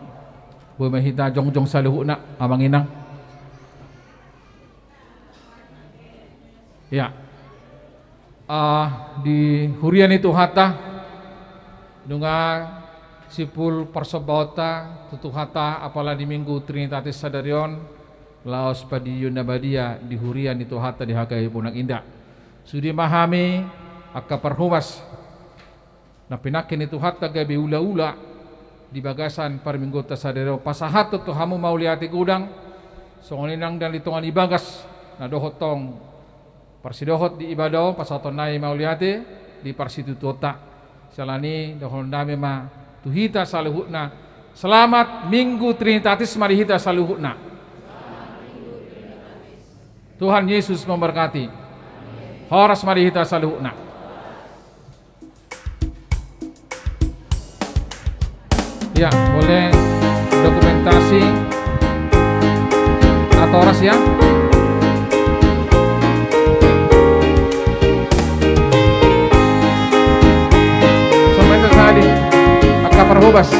bu mahita jongjong saluhuna amang inang. Ya. Di hurian itu hata dunga sipul persobauta tutu hata apalah di minggu Trinitatis Sadarion laos padi Yunabadia di hurian itu hata di hakai punang indah. Sudi mahami akka perhumas na pinakin itu hatta gabi ula-ula di bagasan par minggu tasadero pasahat to hamu mauliati gudang songoninang dan litongan ibagas na dohotong parsidohot di ibadah pasaton nai mauliati di parsitu tota salani dohon dame ma tuhita saluhutna selamat minggu Trinitatis marihita saluhutna. Tuhan Yesus memberkati. Horas marihita saluhutna. Ya, boleh dokumentasi atau oras ya. Sampai tadi, Akapar Hubas.